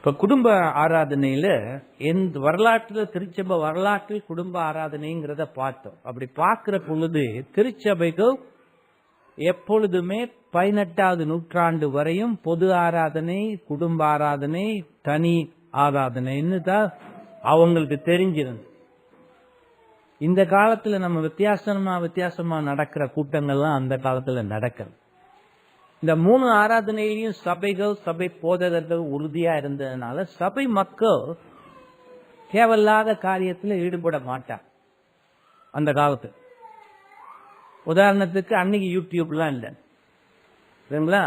இப்ப குடும்ப ஆராதனையில வரலாற்றுல திருச்சபை வரலாற்றில் குடும்ப ஆராதனைங்கிறத பார்த்தோம். அப்படி பார்க்கிற பொழுது திருச்சபைகள் எப்பொழுதுமே 18வது நூற்றாண்டு வரையும் பொது ஆராதனை, குடும்ப ஆராதனை, தனி ஆராதனைன்னு தான் அவங்களுக்கு தெரிஞ்சிருந்து. இந்த காலத்துல நம்ம வித்தியாசமா நடக்கிற கூட்டங்கள்லாம் அந்த காலத்துல நடக்கிறது. இந்த 3 ஆராதனையிலையும் சபைகள், சபை போதகர்கள் உறுதியா இருந்ததுனால சபை மக்கள் தேவையில்லாத காரியத்துல ஈடுபட மாட்டாங்க அந்த காலத்துல. உதாரணத்துக்கு அன்னைக்கு யூடியூப்லாம் இல்லை, சரிங்களா?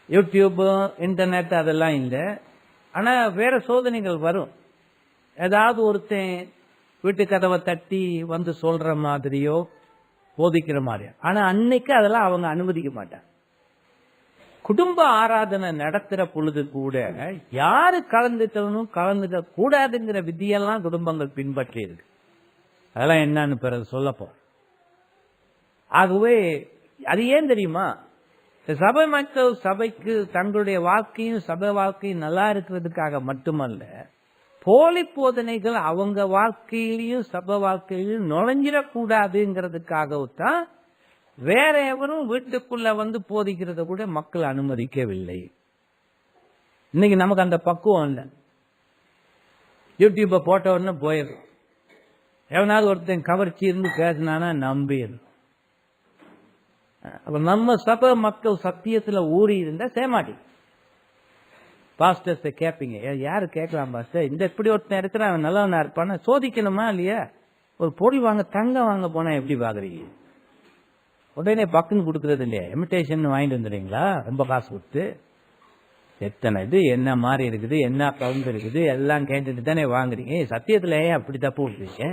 யூடியூப், இன்டர்நெட் அதெல்லாம் இல்லை. ஆனா வேற சோதனைகள் வரும். ஏதாவது ஒருத்தன் வீட்டு கதவை தட்டி வந்து சொல்ற மாதிரியோ போதிக்கிற மாதிரியோ. ஆனா அன்னைக்கு அதெல்லாம் அவங்க அனுமதிக்க மாட்டாங்க. குடும்ப ஆராதனை நடத்துற பொழுது கூட யாரு கலந்துக்கணும் கலந்துக்க கூடாதுங்கிற விதியெல்லாம் குடும்பங்கள் பின்பற்றி இருக்கு. அதெல்லாம் என்னன்னு பிறகு சொல்லப்போம். ஆகவே அது ஏன் தெரியுமா? சபை மக்கள் சபைக்கு தங்களுடைய வாழ்க்கையும் சபை வாழ்க்கையும் நல்லா இருக்கிறதுக்காக மட்டுமல்ல, போலி போதனைகள் அவங்க வாழ்க்கையிலையும் சபை வாழ்க்கையிலையும் நுழைஞ்சிடக்கூடாதுங்கிறதுக்காகத்தான் வேற எவரும் வீட்டுக்குள்ள வந்து போதிக்கிறத கூட மக்கள் அனுமதிக்கவில்லை. இன்னைக்கு நமக்கு அந்த பக்குவம் இல்லை. யூடியூப்பை போட்ட உடனே போயிடும். எவனாவது ஒருத்தன் கவர்ச்சி இருந்து பேசினானா நம்பிடும். அப்ப நம்ம சபை மக்கள் சத்தியத்துல ஊறி இருந்தா சேமாட்டி பாஸ்டர்ஸை கேட்பீங்க. யாரு கேட்கலாம் பாஸ்டர்? இந்த இப்படி ஒருத்தன் இருக்கிறான், அவன் நல்லவனா இருப்பான சோதிக்கணுமா இல்லையா? ஒரு பொருள் வாங்க, தங்கம் வாங்க போனா எப்படி பாக்குறீங்க? உடனே பக்குன்னு கொடுக்கறது இல்லையா? இமிட்டேஷன் வாங்கிட்டு வந்துடுறீங்களா ரொம்ப காசு கொடுத்து? எத்தனை இது என்ன மாதிரி இருக்குது, என்ன கவுந்து இருக்குது எல்லாம் கேட்டுட்டு தானே வாங்குறீங்க. சத்தியத்துல ஏன் அப்படி தப்பு விட்டுறீங்க?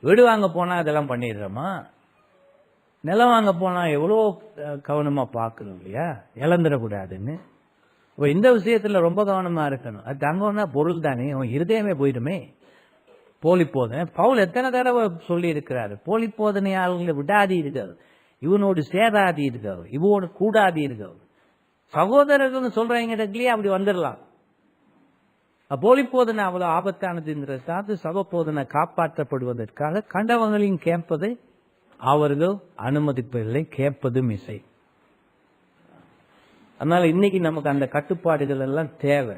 வீடு வாங்க போனா அதெல்லாம் பண்ணிடுறோமா? நிலம் வாங்க போனா எவ்வளோ கவனமா பார்க்கணும் இல்லையா, இழந்துடக்கூடாதுன்னு. இந்த விஷயத்துல ரொம்ப கவனமா இருக்கணும். அது தங்கம்னா பொருள் தானே, உன் இருதயமே போயிடுமே. போலி போதனை பவுல் எத்தனை தடவை சொல்லி இருக்கிறாரு. போலி போதனையாளர்களை விடாதி இருக்காது, இவனோடு சேராதி இருக்காது, இவனோடு கூடாதி இருக்காது. சகோதரர்கள் சொல்றவங்க அப்படி வந்துடலாம். போலி போதனை அவ்வளவு ஆபத்தானதுங்கிறது சபை போதனை காப்பாற்றப்படுவதற்காக கண்டவங்களையும் கேட்பதை அவர்கள் அனுமதிப்பதில்லை, கேட்பதும் இசை. அதனால இன்னைக்கு நமக்கு அந்த கட்டுப்பாடுகள் எல்லாம் தேவை.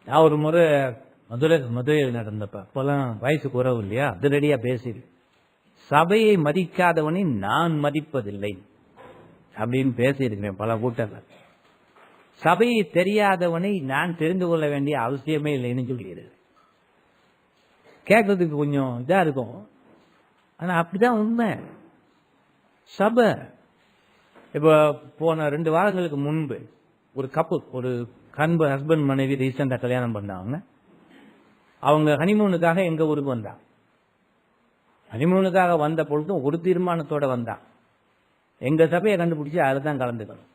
நான் ஒரு முறை மதுரையில் நடந்தப்ப, அப்பெல்லாம் வயசு குறவு இல்லையா, அதிரடியா பேசிடு. சபையை மதிக்காதவனை நான் மதிப்பதில்லை அப்படின்னு பேசியிருக்கிறேன் பல கூட்டங்கள். சபையை தெரியாதவனை நான் தெரிந்து கொள்ள வேண்டிய அவசியமே இல்லைன்னு சொல்லிடுது. கேட்கறதுக்கு கொஞ்சம் இதா இருக்கும், ஆனா அப்படிதான் உண்மை. சபை இப்ப போன 2 வாரங்களுக்கு முன்பு ஒரு கப்பல், ஒரு ஹஸ்பண்ட் மனைவி ரீசெண்டா கல்யாணம் பண்ணாங்க. அவங்க ஹனிமூனுக்காக எங்க ஊருக்கு வந்தாங்க. ஹனிமூனுக்காக வந்த பொழுதும் ஒரு தீர்மானத்தோட வந்தான், எங்க சபையை கண்டுபிடிச்சு அதில் தான் கலந்துக்கணும்.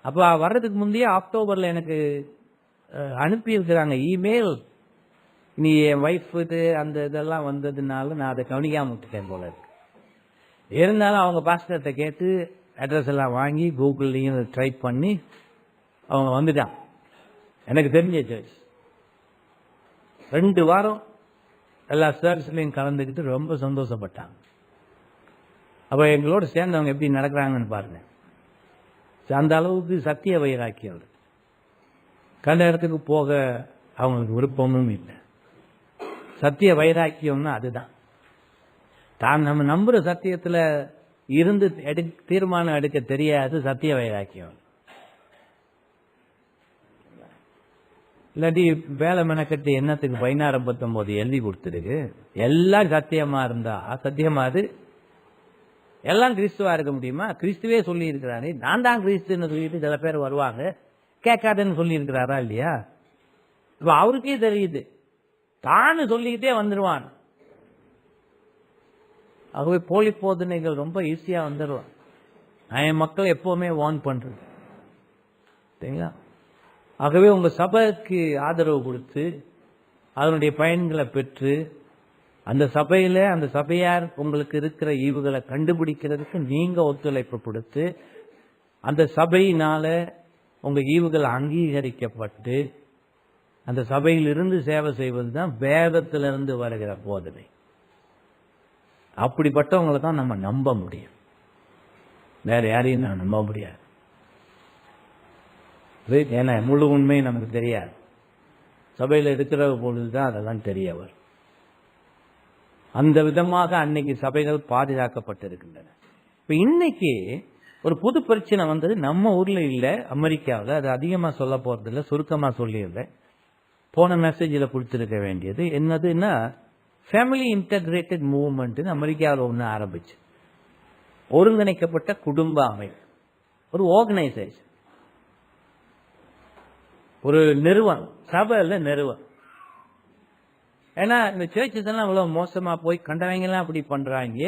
அப்ப வர்றதுக்கு முந்தைய அக்டோபர்ல எனக்கு அனுப்பி இருக்கிறாங்க இமெயில். நீ என் ஒய்ஃப் இது அந்த இதெல்லாம் வந்ததுனால நான் அதை கவனிக்காம விட்டுட்டேன் போல இருக்கு. இருந்தாலும் அவங்க பாஸ்டர்கிட்ட கேட்டு அட்ரஸ் எல்லாம் வாங்கி கூகுள்லையும் ட்ரை பண்ணி அவங்க வந்துட்டான். எனக்கு தெரிஞ்ச சர்ச் 2 வாரம் எல்லா சர்ச்லையும் கலந்துக்கிட்டு ரொம்ப சந்தோஷப்பட்டாங்க. அப்ப எங்களோட சேர்ந்தவங்க எப்படி நடக்கிறாங்கன்னு பாருங்க. அந்த அளவுக்கு சத்திய வைராக்கியம். கண்ட இடத்துக்கு போக அவங்களுக்கு விருப்பமும் இல்லை. சத்திய வைராக்கியம்னா அதுதான். தான் நம்ம நம்புற சத்தியத்துல இருந்து தீர்மானம் எடுக்க தெரியாது சத்திய வைராக்கியம். இல்லாட்டி வேலை மெனக்கட்டு என்னத்துக்கு 16-19 எழுதி கொடுத்துருக்கு. எல்லாம் சத்தியமா இருந்தா சத்தியமா அது எல்லாம் கிறிஸ்துவா இருக்க முடியுமா? கிறிஸ்துவே சொல்லி இருக்கிறாரு, நான் தான் கிறிஸ்துன்னு சொல்லிட்டு சில பேர் வருவாங்க, கேட்காதுன்னு சொல்லி இருக்கிறாரா இல்லையா? இப்ப அவருக்கே தெரியுது, தானு சொல்லிக்கிட்டே வந்துடுவான். ஆகவே போலி போதனைகள் ரொம்ப ஈஸியா வந்துடுவான். நான் என் மக்களை எப்பவுமே வார்ன் பண்றேன், சரிங்களா? ஆகவே உங்க சபைக்கு ஆதரவு கொடுத்து அதனுடைய பயன்களை பெற்று அந்த சபையில அந்த சபையார் உங்களுக்கு இருக்கிற ஈவுகளை கண்டுபிடிக்கிறதுக்கு நீங்க ஒத்துழைப்பு கொடுத்து அந்த சபையினால உங்க ஈவுகள் அங்கீகரிக்கப்பட்டு அந்த சபையிலிருந்து சேவை செய்வது தான் வேதத்திலிருந்து வருகிற போதனை. அப்படிப்பட்டவங்களை தான் நம்ம நம்ப முடியும், வேற யாரையும் நான் நம்ப முடியாது. ஏன்னா முழு உண்மை நமக்கு தெரியாது, சபையில் இருக்கிற பொழுதுதான் அதெல்லாம் தெரிய வரும். அந்த விதமாக அன்னைக்கு சபைகள் பாதுகாக்கப்பட்டிருக்கின்றன. இப்ப இன்னைக்கு ஒரு புது பிரச்சனை வந்தது, நம்ம ஊர்ல இல்ல, அமெரிக்காவில். அது அதிகமா சொல்ல போறது இல்லை, சுருக்கமா சொல்லியிருந்தேன். போன மெசேஜில் கொடுத்திருக்க வேண்டியது என்னதுன்னா, ஃபேமிலி இன்டகிரேட்டட் மூவ்மெண்ட் அமெரிக்காவில் ஒன்று ஆரம்பிச்சு, ஒருங்கிணைக்கப்பட்ட குடும்ப அமைப்பு, ஒரு ஆர்கனைசேஷன், ஒரு நிறுவனம், சபையில் நிறுவனம். ஏன்னா இந்த சர்ச்சஸ் எல்லாம் இவ்வளவு மோசமா போய் கண்டவங்க எல்லாம் அப்படி பண்றாங்க,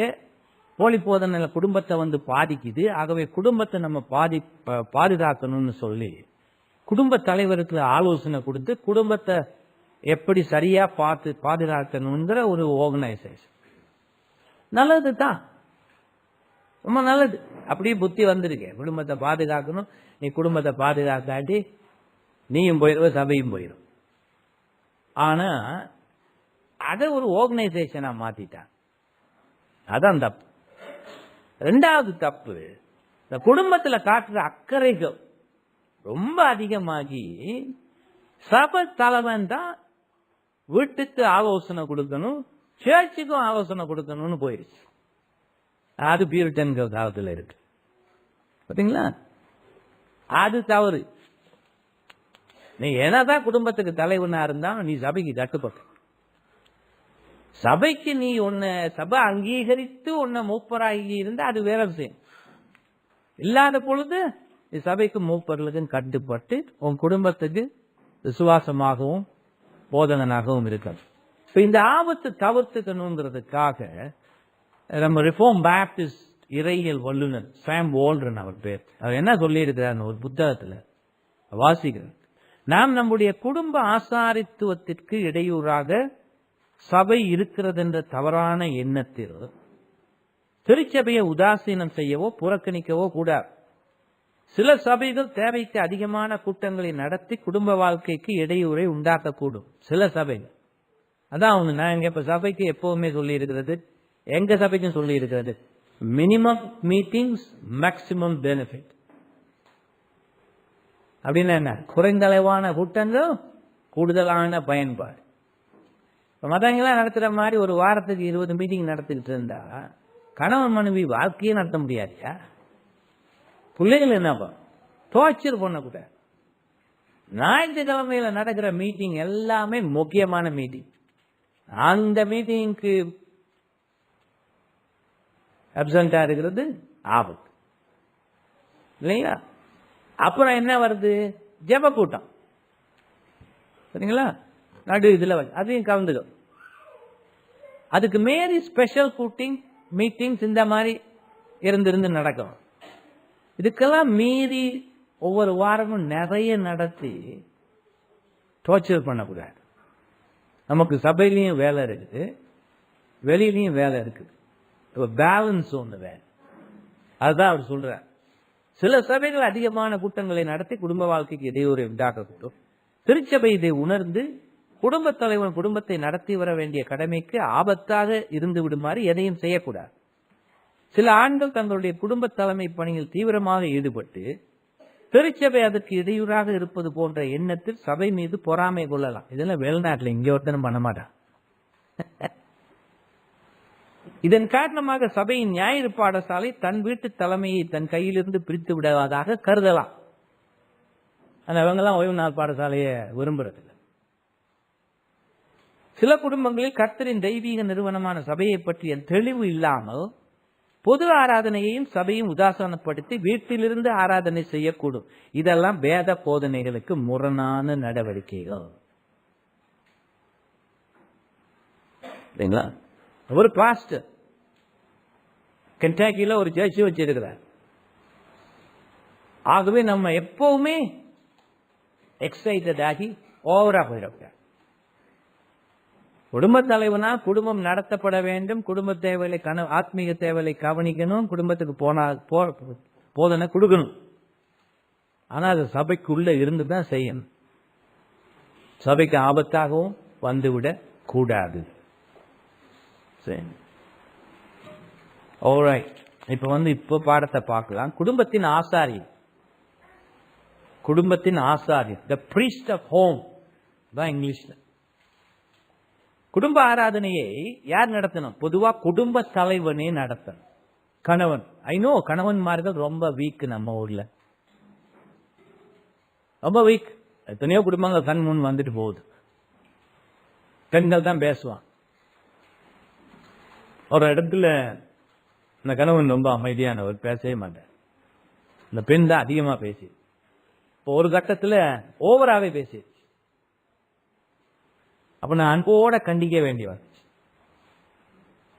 போலி போதனை குடும்பத்தை வந்து பாதிக்குது. ஆகவே குடும்பத்தை நம்ம பாதுகாக்கணும்னு சொல்லி குடும்ப தலைவருக்கு ஆலோசனை கொடுத்து குடும்பத்தை எப்படி சரியா பாதுகாக்கணுங்கிற ஒரு ஆர்கனைசேஷன். நல்லது தான், ரொம்ப நல்லது. அப்படியே புத்தி வந்திருக்கேன், குடும்பத்தை பாதுகாக்கணும். நீ குடும்பத்தை பாதுகாக்காட்டி நீயும் போயிடுவ, சபையும் போயிடும். ஆனா அதை ஒரு ஆர்கனைசேஷனா மாத்திட்டான். அதான் தப்பு. ரெண்டாவது தப்பு, இந்த குடும்பத்துல காட்டுற அக்கறைகள் ரொம்ப அதிகமாகி சபை தலைவன் தான் வீட்டுக்கு ஆலோசனை கொடுக்கணும், சர்ச்சுக்கும் ஆலோசனை கொடுக்கணும்னு போயிடுச்சு. அது பியூரிட்டன்கள் காலத்தில் இருக்கு, பாத்தீங்களா? அது தவறு. நீ என்னதான் குடும்பத்துக்கு தலைவனா இருந்தாலும் நீ சபைக்கு கட்டுப்பட்ட. சபைக்கு நீ சபை அங்கீகரித்து மூப்பராகி இருந்தா அது வேற விஷயம். இல்லாத பொழுது சபைக்கு மூப்பர்களுக்கும் கட்டுப்பட்டு உன் குடும்பத்துக்கு விசுவாசமாகவும் போதகனாகவும் இருக்கணும். இப்ப இந்த ஆபத்து தவிர்த்துக்கணுங்கிறதுக்காக நம்ம ரிஃபார்ம் பேப்டிஸ்ட் இறையியல் வல்லுநர் சாம் வால்டன் அவர் பேர், அவர் என்ன சொல்லி இருக்கிறார் ஒரு புத்தகத்துல வாசிக்கிறார். நாம் நம்முடைய குடும்ப ஆசாரித்துவத்திற்கு இடையூறாக சபை இருக்கிறது என்ற தவறான எண்ணத்தில் திருச்சபையை உதாசீனம் செய்யவோ புறக்கணிக்கவோ கூடாது. சில சபைகள் தேவைக்கு அதிகமான கூட்டங்களை நடத்தி குடும்ப வாழ்க்கைக்கு இடையூறை உண்டாக்கக்கூடும். சில சபைகள், அதான் நான் இப்ப சபைக்கு எப்பவுமே சொல்லி இருக்கிறது, எங்க சபைக்கும் சொல்லி இருக்கிறது, மினிமம் மீட்டிங்ஸ் மேக்சிமம் பெனிஃபிட். அப்படின்னா என்ன? குறைந்த அளவான கூட்டங்கள் கூடுதலான பயன்பாடு. மதங்களாம் நடத்துற மாதிரி ஒரு வாரத்துக்கு 20 மீட்டிங் நடத்திக்கிட்டு இருந்தா கணவன் மனைவி வாழ்க்கையே நடத்த முடியாதியா? பிள்ளைகள் என்னப்பா டார்ச்சர் பண்ணக்கூடாது. ஞாயிற்றுக்கிழமையில நடக்கிற மீட்டிங் எல்லாமே முக்கியமான மீட்டிங். அந்த மீட்டிங்க்கு அப்சண்டா இருக்கிறது ஆபத்து இல்லைங்களா? அப்புறம் என்ன வருது? ஜெப கூட்டம், சரிங்களா? நடு இதுல அதையும் கலந்துக்கும். அதுக்கு மேரி ஸ்பெஷல் மீட்டிங்ஸ் இந்த மாதிரி இருந்து நடக்கும். இதுக்கெல்லாம் மீறி ஒவ்வொரு வாரமும் நிறைய நடத்தி டார்ச்சர் பண்ணக்கூடாது. நமக்கு சபையிலையும் வேலை இருக்குது, வெளியிலையும் வேலை இருக்குது, பேலன்ஸ் ஒன்று வேலை. அதுதான் அவர் சொல்றார். சில சபைகள் அதிகமான கூட்டங்களை நடத்தி குடும்ப வாழ்க்கைக்கு இடையூறு உண்டாக்கக்கூடும். திருச்சபை இதை உணர்ந்து குடும்ப தலைவன் குடும்பத்தை நடத்தி வர வேண்டிய கடமைக்கு ஆபத்தாக இருந்து விடுமாறு எதையும் செய்யக்கூடாது. சில ஆண்கள் தங்களுடைய குடும்ப தலைமை பணியில் தீவிரமாக ஈடுபட்டு திருச்சபை அதற்கு இடையூறாக இருப்பது போன்ற எண்ணத்தில் சபை மீது பொறாமை கொள்ளலாம். இதெல்லாம் வெளிநாட்டில் இங்கே ஒருத்தனும் பண்ண மாட்டான். இதன் காரணமாக சபையின் ஞாயிறு பாடசாலை தன் வீட்டு தலைமையை தன் கையிலிருந்து பிரித்து விடுவதாக கருதலாம். ஆனால் அவங்கெல்லாம் ஓய்வு நாள் பாடசாலையை விரும்புறதில்லை. சில குடும்பங்களில் கர்த்தரின் தெய்வீக நிறுவனமான சபையை பற்றிய தெளிவு இல்லாமல் பொது ஆராதனையையும் சபையும் உதாசனப்படுத்தி வீட்டிலிருந்து ஆராதனை செய்யக்கூடும். இதெல்லாம் வேத போதனைகளுக்கு முரணான நடவடிக்கைகள். ஒரு பாஸ்டர் கென்டாக்கில ஒரு சர்ச் வச்சிருக்கிறார். ஆகவே நம்ம எப்பவுமே எக்ஸைட்டட் ஆகி ஓவரா போயிடக்கூடாது. குடும்ப தலைவனா குடும்பம் நடத்தப்பட வேண்டும், குடும்ப தேவைகளை ஆத்மீக தேவைகளை கவனிக்கணும், குடும்பத்துக்கு போதனை கொடுக்கணும். ஆனா அது சபைக்குள்ள இருந்து தான் செய்யணும். சபைக்கு ஆபத்தாகவும் வந்துவிடக் கூடாது. சரி, ஆல்ரைட். இப்போ பாடத்தை பார்க்கலாம். குடும்பத்தின் ஆசாரி, த priest of home தான் இங்கிலீஷ்ல. குடும்ப ஆராதனையை யார் நடத்தணும்? பொதுவா குடும்ப தலைவனே நடத்தணும். கணவன். கணவன்மார்கள் ரொம்ப வீக் நம்ம ஊர்ல, ரொம்ப வீக். எத்தனையோ குடும்பங்கள் கண் முன் வந்துட்டு போகுது. பெண்கள் தான் பேசுவான். ஒரு இடத்துல இந்த கணவன் ரொம்ப அமைதியானவர், பேசவே மாட்டார். இந்த பெண் தான் அதிகமா பேசி, இப்போ ஒரு கட்டத்துல ஓவராவே பேசி, அப்ப நான் அன்போட கண்டிக்க வேண்டியவன்.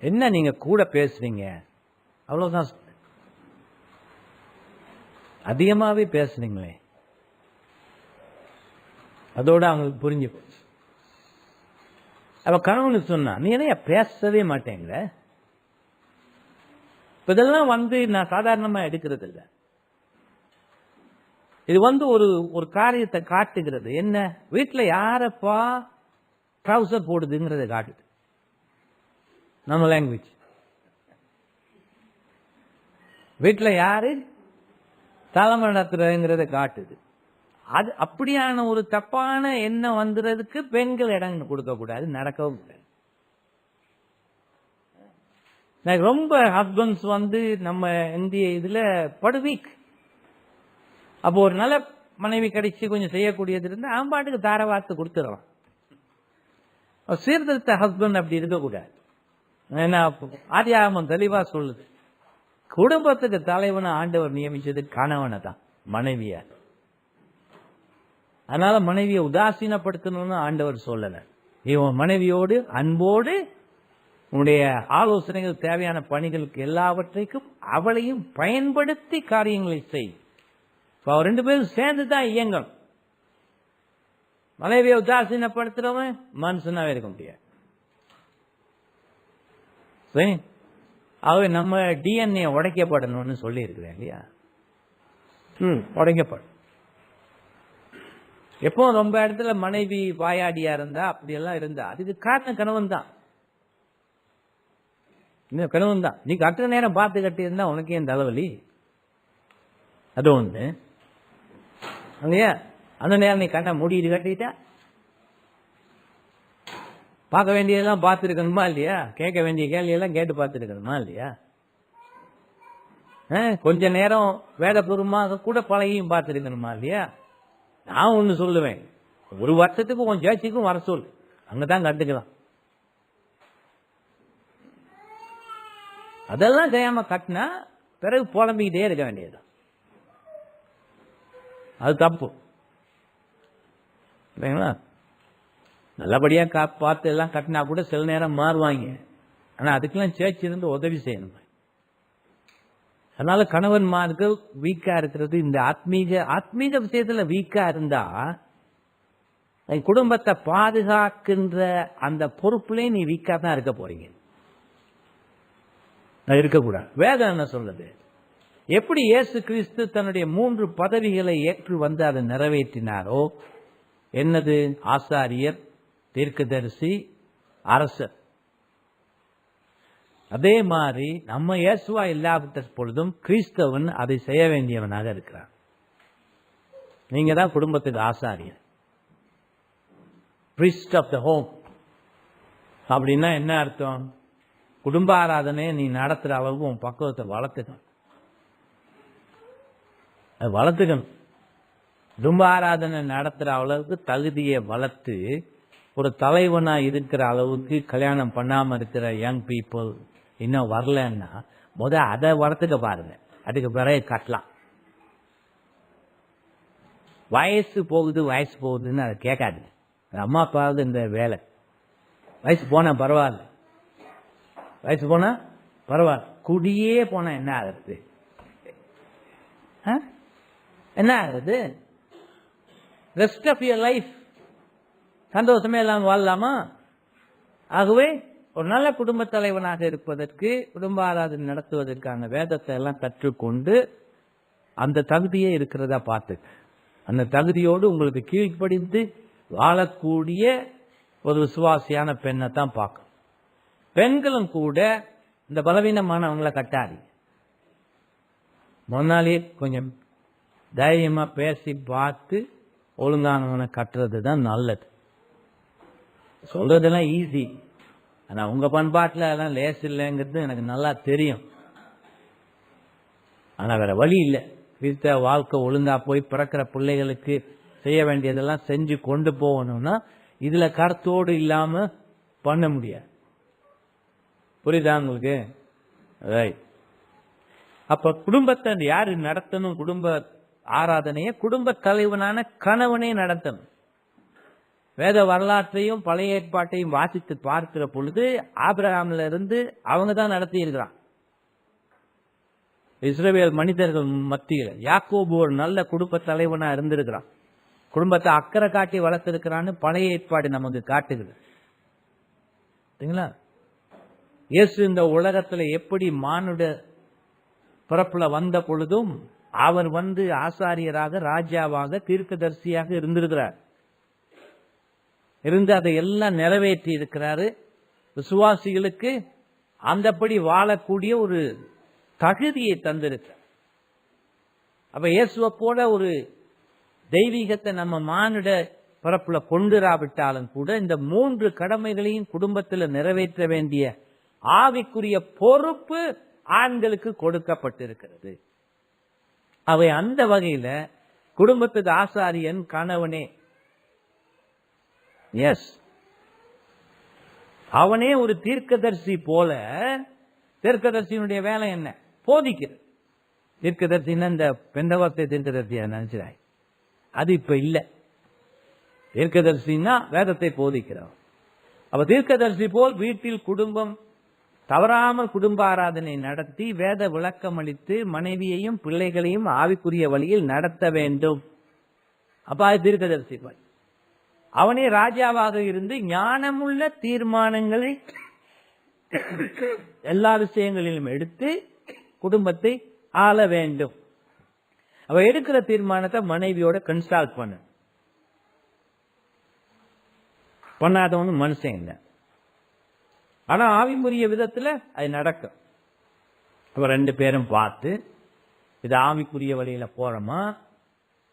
என்ன நீங்க கூட பேசுறீங்க, அவ்வளவுதான், அதிகமாவே பேசுறீங்களே. அதோட அவங்களுக்கு புரிஞ்சு போச்சு. அப்ப கணவனுக்கு சொன்னா, நீ என்ன பேசவே மாட்டேங்கிற. இதெல்லாம் நான் சாதாரணமா எடுக்கிறது இல்லை. இது ஒரு காரியத்தை காட்டுகிறது. என்ன? வீட்டுல யாரப்பா ட்ரவுசர் போடுதுங்கிறத காட்டுது. நம்ம லாங்குவேஜ், வீட்டுல யாரு தலைமை நடத்துறதுங்கிறத காட்டுது. அது அப்படியான ஒரு தப்பான எண்ணம் வந்துறதுக்கு பெண்கள் இடம் கொடுக்க கூடாது, நடக்கவும் கூடாது. ரொம்ப ஹஸ்பண்ட்ஸ் நம்ம இந்திய இதுல படுவீக். அப்போ ஒரு நல்ல மனைவி கிடைச்சி கொஞ்சம் செய்யக்கூடியது இருந்து அவன் பாட்டுக்கு தாரவாத்து கொடுத்துடலாம். சீர்திருத்த ஹஸ்பண்ட் அப்படி இருக்கக்கூடாது. ஏன்னா ஆதியாகமம் தெளிவா சொல்லுது, குடும்பத்துக்கு தலைவனை ஆண்டவர் நியமிச்சது கணவனை தான், மனைவிய. அதனால மனைவியை உதாசீனப்படுத்தணும்னு ஆண்டவர் சொல்லல. இவன் மனைவியோடு அன்போடு உன்னுடைய ஆலோசனைகள், தேவையான பணிகளுக்கு எல்லாவற்றைக்கும் அவளையும் பயன்படுத்தி காரியங்களை செய். ரெண்டு பேரும் சேர்ந்து தான் இயங்கணும். மனைவியை உதாசீனப்படுத்துறவன் மனுஷனாவே இருக்க முடியாது. சரி, ஆகவே நம்ம டிஎன்ஏ உடைக்கப்படணும்னு சொல்லி இருக்கிறேன் இல்லையா? உடைக்கப்படும். எப்போ ரொம்ப இடத்துல மனைவி வாயாடியா இருந்தா, அப்படியெல்லாம் இருந்தா, அதுக்கு காரணம் கணவன் தான். கணவன் தான். நீ கட்டுற நேரம் பார்த்து கட்டி இருந்தா உனக்கு ஏன் தலைவலி? அது ஒண்ணு இல்லையா? அந்த நேரம் நீ கட்ட முடியுது கட்டிட்டா, பார்க்க வேண்டியதெல்லாம் பார்த்துருக்கணுமா இல்லையா? கேட்க வேண்டிய கேள்வியெல்லாம் கேட்டு பார்த்துருக்கணுமா இல்லையா? கொஞ்ச நேரம் வேதபூர்வமாக கூட பழகியும் பார்த்துருக்கணுமா இல்லையா? நான் ஒண்ணு சொல்லுவேன், ஒரு வருஷத்துக்கு உன் சேர்ச்சிக்கும் வர சொல்லு, அங்கதான் கத்துக்கலாம். அதெல்லாம் செய்யாம கட்டினா பிறகு புலம்பிக்கிட்டே இருக்க வேண்டியது, அது தப்பு இல்லைங்களா? நல்லபடியா பார்த்து எல்லாம் கட்டினா கூட சில நேரம் மாறுவாங்க. ஆனா அதுக்கெல்லாம் சேர்ச்சி இருந்து உதவி செய்யணும். அதனால கணவன்மாருக்கு வீக்கா இருக்கிறது, இந்த ஆத்மீக விஷயத்துல வீக்கா இருந்தா குடும்பத்தை பாதுகாக்கின்ற அந்த பொறுப்புலே நீ வீக்கா தான் இருக்க போறீங்க. இருக்கக்கூடாது. வேதம் என்ன சொல்றது? எப்படி இயேசு கிறிஸ்து தன்னுடைய 3 பதவிகளை ஏற்று அதை நிறைவேற்றினாரோ, என்னது? ஆசாரியர், தீர்க்கதரிசி, அரசர். அதே மாதிரி நம்ம இயேசுவா இல்லாத பொழுதும் கிறிஸ்தவன் அதை செய்ய வேண்டியவனாக இருக்கிறார். நீங்க தான் குடும்பத்துக்கு ஆசாரியர், priest of the home. அப்படின்னா என்ன அர்த்தம்? குடும்ப ஆராதனையை நீ நடத்துற அளவுக்கு உன் பக்குவத்தை வளர்த்துக்கணும். குடும்ப ஆராதனை நடத்துற அளவுக்கு தகுதியை வளர்த்து, ஒரு தலைவனா இருக்கிற அளவுக்கு கல்யாணம் பண்ணாம இருக்கிற யங் பீப்புள் இன்னும் வரலன்னா அதை வளர்த்துக்க பாருங்க. அதுக்கு பிறகு கட்டலாம். வயசு போகுதுன்னு அதை கேட்காது. அம்மா அப்பாவது இந்த வேலை, வயசு போனா பரவாயில்ல, குடியே போனா என்ன ஆகுது? என்ன ஆகுது? ரெஸ்ட் ஆஃப் யுவர் லைஃப் சந்தோஷமே இல்லாம வாழலாமா? ஆகவே ஒரு நல்ல குடும்ப தலைவனாக இருப்பதற்கு, குடும்ப ஆராதனை நடத்துவதற்கான வேதத்தை எல்லாம் கற்றுக்கொண்டு அந்த தகுதியே இருக்கிறதா பார்த்து அந்த தகுதியோடு உங்களுக்கு கீழ்ப்படிந்து வாழக்கூடிய ஒரு விசுவாசியான பெண்ணை தான் பார்க்கணும். பெண்களும் கூட இந்த பலவீனமானவங்களை கட்டாது. முன்னாலே கொஞ்சம் தைரியமா பேசி பார்த்து ஒழுங்கானவனை கட்டுறது தான் நல்லது. சொல்றதெல்லாம் ஈஸி, ஆனா உங்க பண்பாட்டில் எல்லாம் லேஸ் இல்லைங்கிறது எனக்கு நல்லா தெரியும். ஆனா வேற வழி இல்லை. கிறிஸ்தவ வாழ்க்கை ஒழுங்கா போய் பிறக்கிற பிள்ளைகளுக்கு செய்ய வேண்டியதெல்லாம் செஞ்சு கொண்டு போகணும்னா இதுல கருத்தோடு இல்லாம பண்ண முடியாது. புரியுதா உங்களுக்கு? அப்ப குடும்பத்தை யாரு நடத்தணும்? குடும்ப ஆராதனைய குடும்ப தலைவனான கணவனே நடத்தணும். வேத வரலாற்றையும் பழைய ஏற்பாட்டையும் வாசித்து பார்க்கிற பொழுது ஆபிரகாம்ல இருந்து அவங்க தான் நடத்தி இருக்கிறான். இஸ்ரவேல் மனிதர்கள் மத்தியில் யாக்கோபு ஒரு நல்ல குடும்ப தலைவனா இருந்திருக்கிறான். குடும்பத்தை அக்கறை காட்டி வளர்த்திருக்கிறான்னு பழைய ஏற்பாடு நமக்கு காட்டுகிறது. சரிங்களா? இயேசு இந்த உலகத்துல எப்படி மானுட பிறப்புல வந்த பொழுதும் அவர் ஆசாரியராக, ராஜாவாக, தீர்க்கதரிசியாக இருந்திருக்கிறார். இருந்து அதை எல்லாம் நிறைவேற்றி இருக்கிறாரு. விசுவாசிகளுக்கு அந்தபடி வாழக்கூடிய ஒரு தகுதியை தந்திருக்க. அப்ப இயேசுவை போல ஒரு தெய்வீகத்தை நம்ம மானுட பிறப்புல கொண்டுராவிட்டாலும் கூட இந்த 3 கடமைகளையும் குடும்பத்தில் நிறைவேற்ற வேண்டிய ஆவிக்குரிய பொறுப்பு ஆண்களுக்கு கொடுக்கப்பட்டிருக்கிறது. அவை அந்த வகையில குடும்பத்துக்கு ஆசாரியன் கணவனே. எஸ், அவனே ஒரு தீர்க்கதரிசி போல. தீர்க்கதரிசியினுடைய வேலை என்ன? போதிக்கிறது. தீர்க்கதரிசின்னா இந்த பெந்தகோஸ்தே தீர்க்கதரிசியா நினைச்சாய், அது இப்ப இல்ல. தீர்க்கதரிசின்னா வேதத்தை போதிக்கிறோம். அப்ப தீர்க்கதரிசி போல் வீட்டில் குடும்பம் தவறாமல் குடும்ப ஆராதனை நடத்தி வேத விளக்கம் அளித்து மனைவியையும் பிள்ளைகளையும் ஆவிக்குரிய வழியில் நடத்த வேண்டும். அப்ப அது தீர்க்கதரிசி போல். அவனே ராஜாவாக இருந்து ஞானமுள்ள தீர்மானங்களை எல்லா விஷயங்களிலும் எடுத்து குடும்பத்தை ஆள வேண்டும். அவ எடுக்கிற தீர்மானத்தை மனைவியோட கன்சல்ட் பண்ணாதவனு மனுஷன் இல்லை. ஆனா ஆவிக்குரிய விதத்துல அது நடக்கும். இப்ப 2 பேரும் பார்த்து இது ஆவிக்குரிய வழியில போறோமா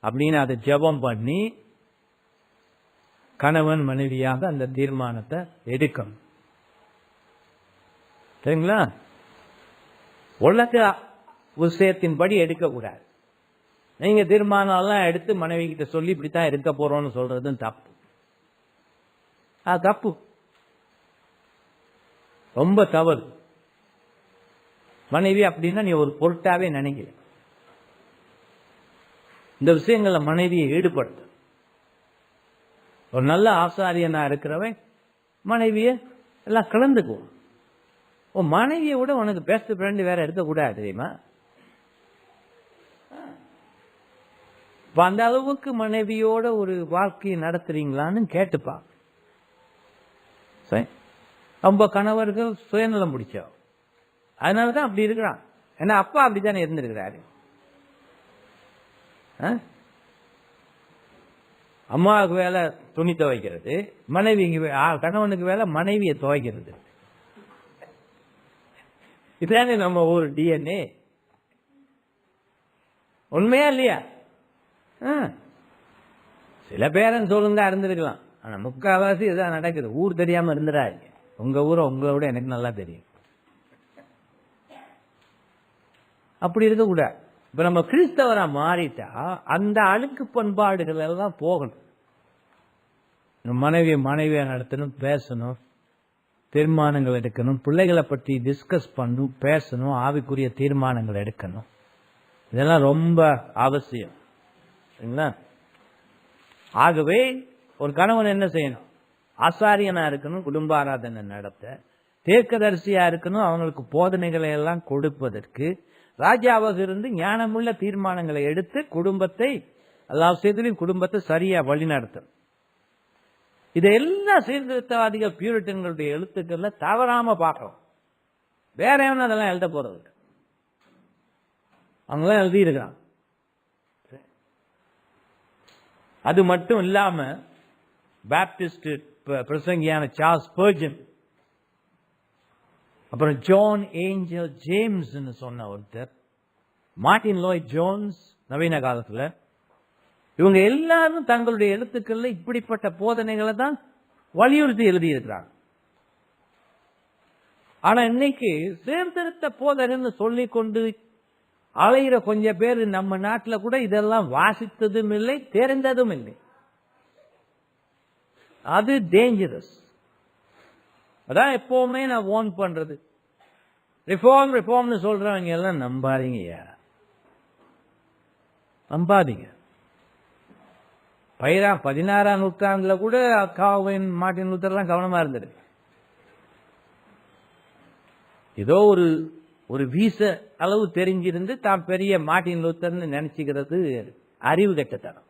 அப்படின்னு அதை ஜெபம் பண்ணி கணவன் மனைவியாக அந்த தீர்மானத்தை எடுக்கணும். சரிங்களா? உலக விஷயத்தின்படி எடுக்கக்கூடாது. நீங்க தீர்மானம் எல்லாம் எடுத்து மனைவி கிட்ட சொல்லி இப்படித்தான் இருக்க போறோம்னு சொல்றது தப்பு. தப்பு, ரொம்ப தவறு. மனைவி அப்படின்னா நீ ஒரு பொருட்டாவே நினைக்கல. இந்த விஷயங்கள மனைவியை ஈடுபடுத்த ஒரு நல்ல ஆசாரியனா இருக்கிறவன் மனைவிய எல்லாம் கலந்துக்குவோம். மனைவியை விட உனக்கு பெஸ்ட் ஃப்ரெண்ட் வேற இருக்கக்கூடாது தெரியுமா? அந்த அளவுக்கு மனைவியோட ஒரு வாழ்க்கையை நடத்துறீங்களான்னு கேட்டுப்பா. ரொம்ப கணவர்கள் சுயநலம் பிடிச்சா, அதனாலதான் அப்படி இருக்கிறான். ஏன்னா அப்பா அப்படித்தானே இருந்திருக்கிறாரு. அம்மாவுக்கு வேலை துணி துவைக்கிறது, மனைவி கணவனுக்கு வேலை மனைவியை துவைக்கிறது. இதுதானே நம்ம ஒரு டிஎன்ஏ. உண்மையா இல்லையா? சில பேரன் சொல்லுங்க இருந்திருக்கலாம், ஆனா முக்கால்வாசி இதான் நடக்குது. ஊர் தெரியாம இருந்துடாங்க. உங்க ஊரை உங்களோட எனக்கு நல்லா தெரியும். அப்படி இருக்க கூட. இப்ப நம்ம கிறிஸ்தவரா மாறிட்டா அந்த அழுக்கு பண்பாடுகள் எல்லாம் போகணும். மனைவியா நடத்தணும், பேசணும், தீர்மானங்கள் எடுக்கணும், பிள்ளைகளை பற்றி டிஸ்கஸ் பண்ணணும், பேசணும், ஆவிக்குரிய தீர்மானங்கள் எடுக்கணும். இதெல்லாம் ரொம்ப அவசியம். சரிங்களா? ஆகவே ஒரு கணவன் என்ன செய்யணும்? ஆசாரியனா இருக்கணும், குடும்ப ஆராதனை நடத்த, தீர்க்கதரிசியா இருக்கணும், அவங்களுக்கு போதனைகளை எல்லாம் கொடுப்பதற்கு, ராஜாவாக இருந்து ஞானமுள்ள தீர்மானங்களை எடுத்து குடும்பத்தை எல்லா விஷயத்திலையும் குடும்பத்தை சரியா வழி நடத்தணும். இதெல்லாம் சீர்திருத்தவாதிகள் பியூரிட்டன்களுடைய எழுத்துக்கள்ல தவறாம பார்க்கலாம். வேற எவனும் அதெல்லாம் எழுத போறது அவங்களாம் எழுதி இருக்கான். அது மட்டும் இல்லாம பேப்டிஸ்ட் பிரசங்கியான சார்ல்ஸ் ஸ்பர்ஜன், அப்புறம் ஜான் ஏஞ்சல் ஜேம்ஸ் சொன்ன ஒருத்தர், மார்ட்டின் லாய்ட் ஜோன்ஸ் நவீன காலத்துல, இவங்க எல்லாரும் தங்களுடைய எழுத்துக்கள்ல இப்படிப்பட்ட போதனைகளை தான் வலியுறுத்தி எழுதியிருக்கிறாங்க. ஆனா இன்னைக்கு சீர்திருத்த போதனைன்னு சொல்லிக் கொண்டு அலைகிற கொஞ்சம் பேர் நம்ம நாட்டில் கூட இதெல்லாம் வாசித்ததும் இல்லை, தெரிந்ததும் இல்லை. அது டேஞ்சரஸ். அதான் எப்பவுமே நான் வார்ன் பண்றது, ரிஃபார்ம்னு சொல்றவங்க எல்லாம் நம்பாதீங்கய்யா, நம்பாதீங்க. 16ஆம் நூற்றாண்டுல கூட கால்வின், மார்ட்டின் லூத்தர்லாம் கவனமா இருந்தது. ஏதோ ஒரு வீச அளவு தெரிஞ்சிருந்து தான் பெரிய மார்ட்டின் லூத்தர்னு நினைச்சுக்கிறது அறிவு கெட்டத்தனம்.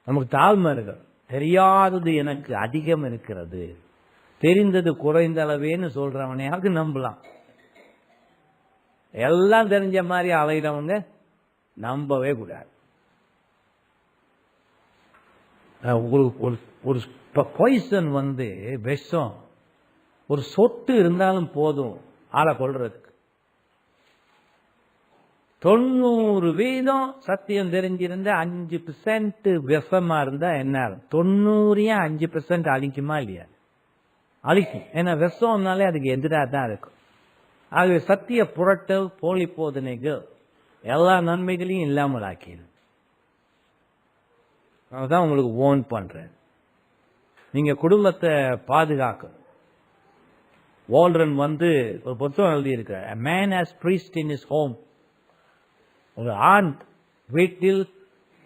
நமக்கு தாழ்மை இருக்கு. தெரியாதது எனக்கு அதிகம் இருக்கிறது, தெரிந்தது குறைந்த அளவேன்னு சொல்றவனையாவது நம்பலாம். எல்லாம் தெரிஞ்ச மாதிரி அலைகிறவங்க நம்பவே கூடாது. ஒரு பாய்சன் விஷம் ஒரு சொட்டு இருந்தாலும் போதும் ஆளை கொள்றதுக்கு. 90% சத்தியம் தெரிஞ்சிருந்தா 5% விஷமா இருந்தா என்ன, 90% அழிக்குமா இல்லையா? அழிக்கும். ஏன்னா விஷம்னாலே அதுக்கு எதிராக தான் இருக்கும். ஆகவே சத்திய புரட்டல், போலி போதனைகள் எல்லா நன்மைகளையும் இல்லாமல் ஆக்கிடு. அதுதான் உங்களுக்கு வார்ன் பண்றேன். நீங்க குடும்பத்தை பாதுகாக்க. வால்ரன் ஒரு புத்தகம் எழுதி இருக்கிறார், A man as priest in his home. ஒரு ஆண் வீட்டில்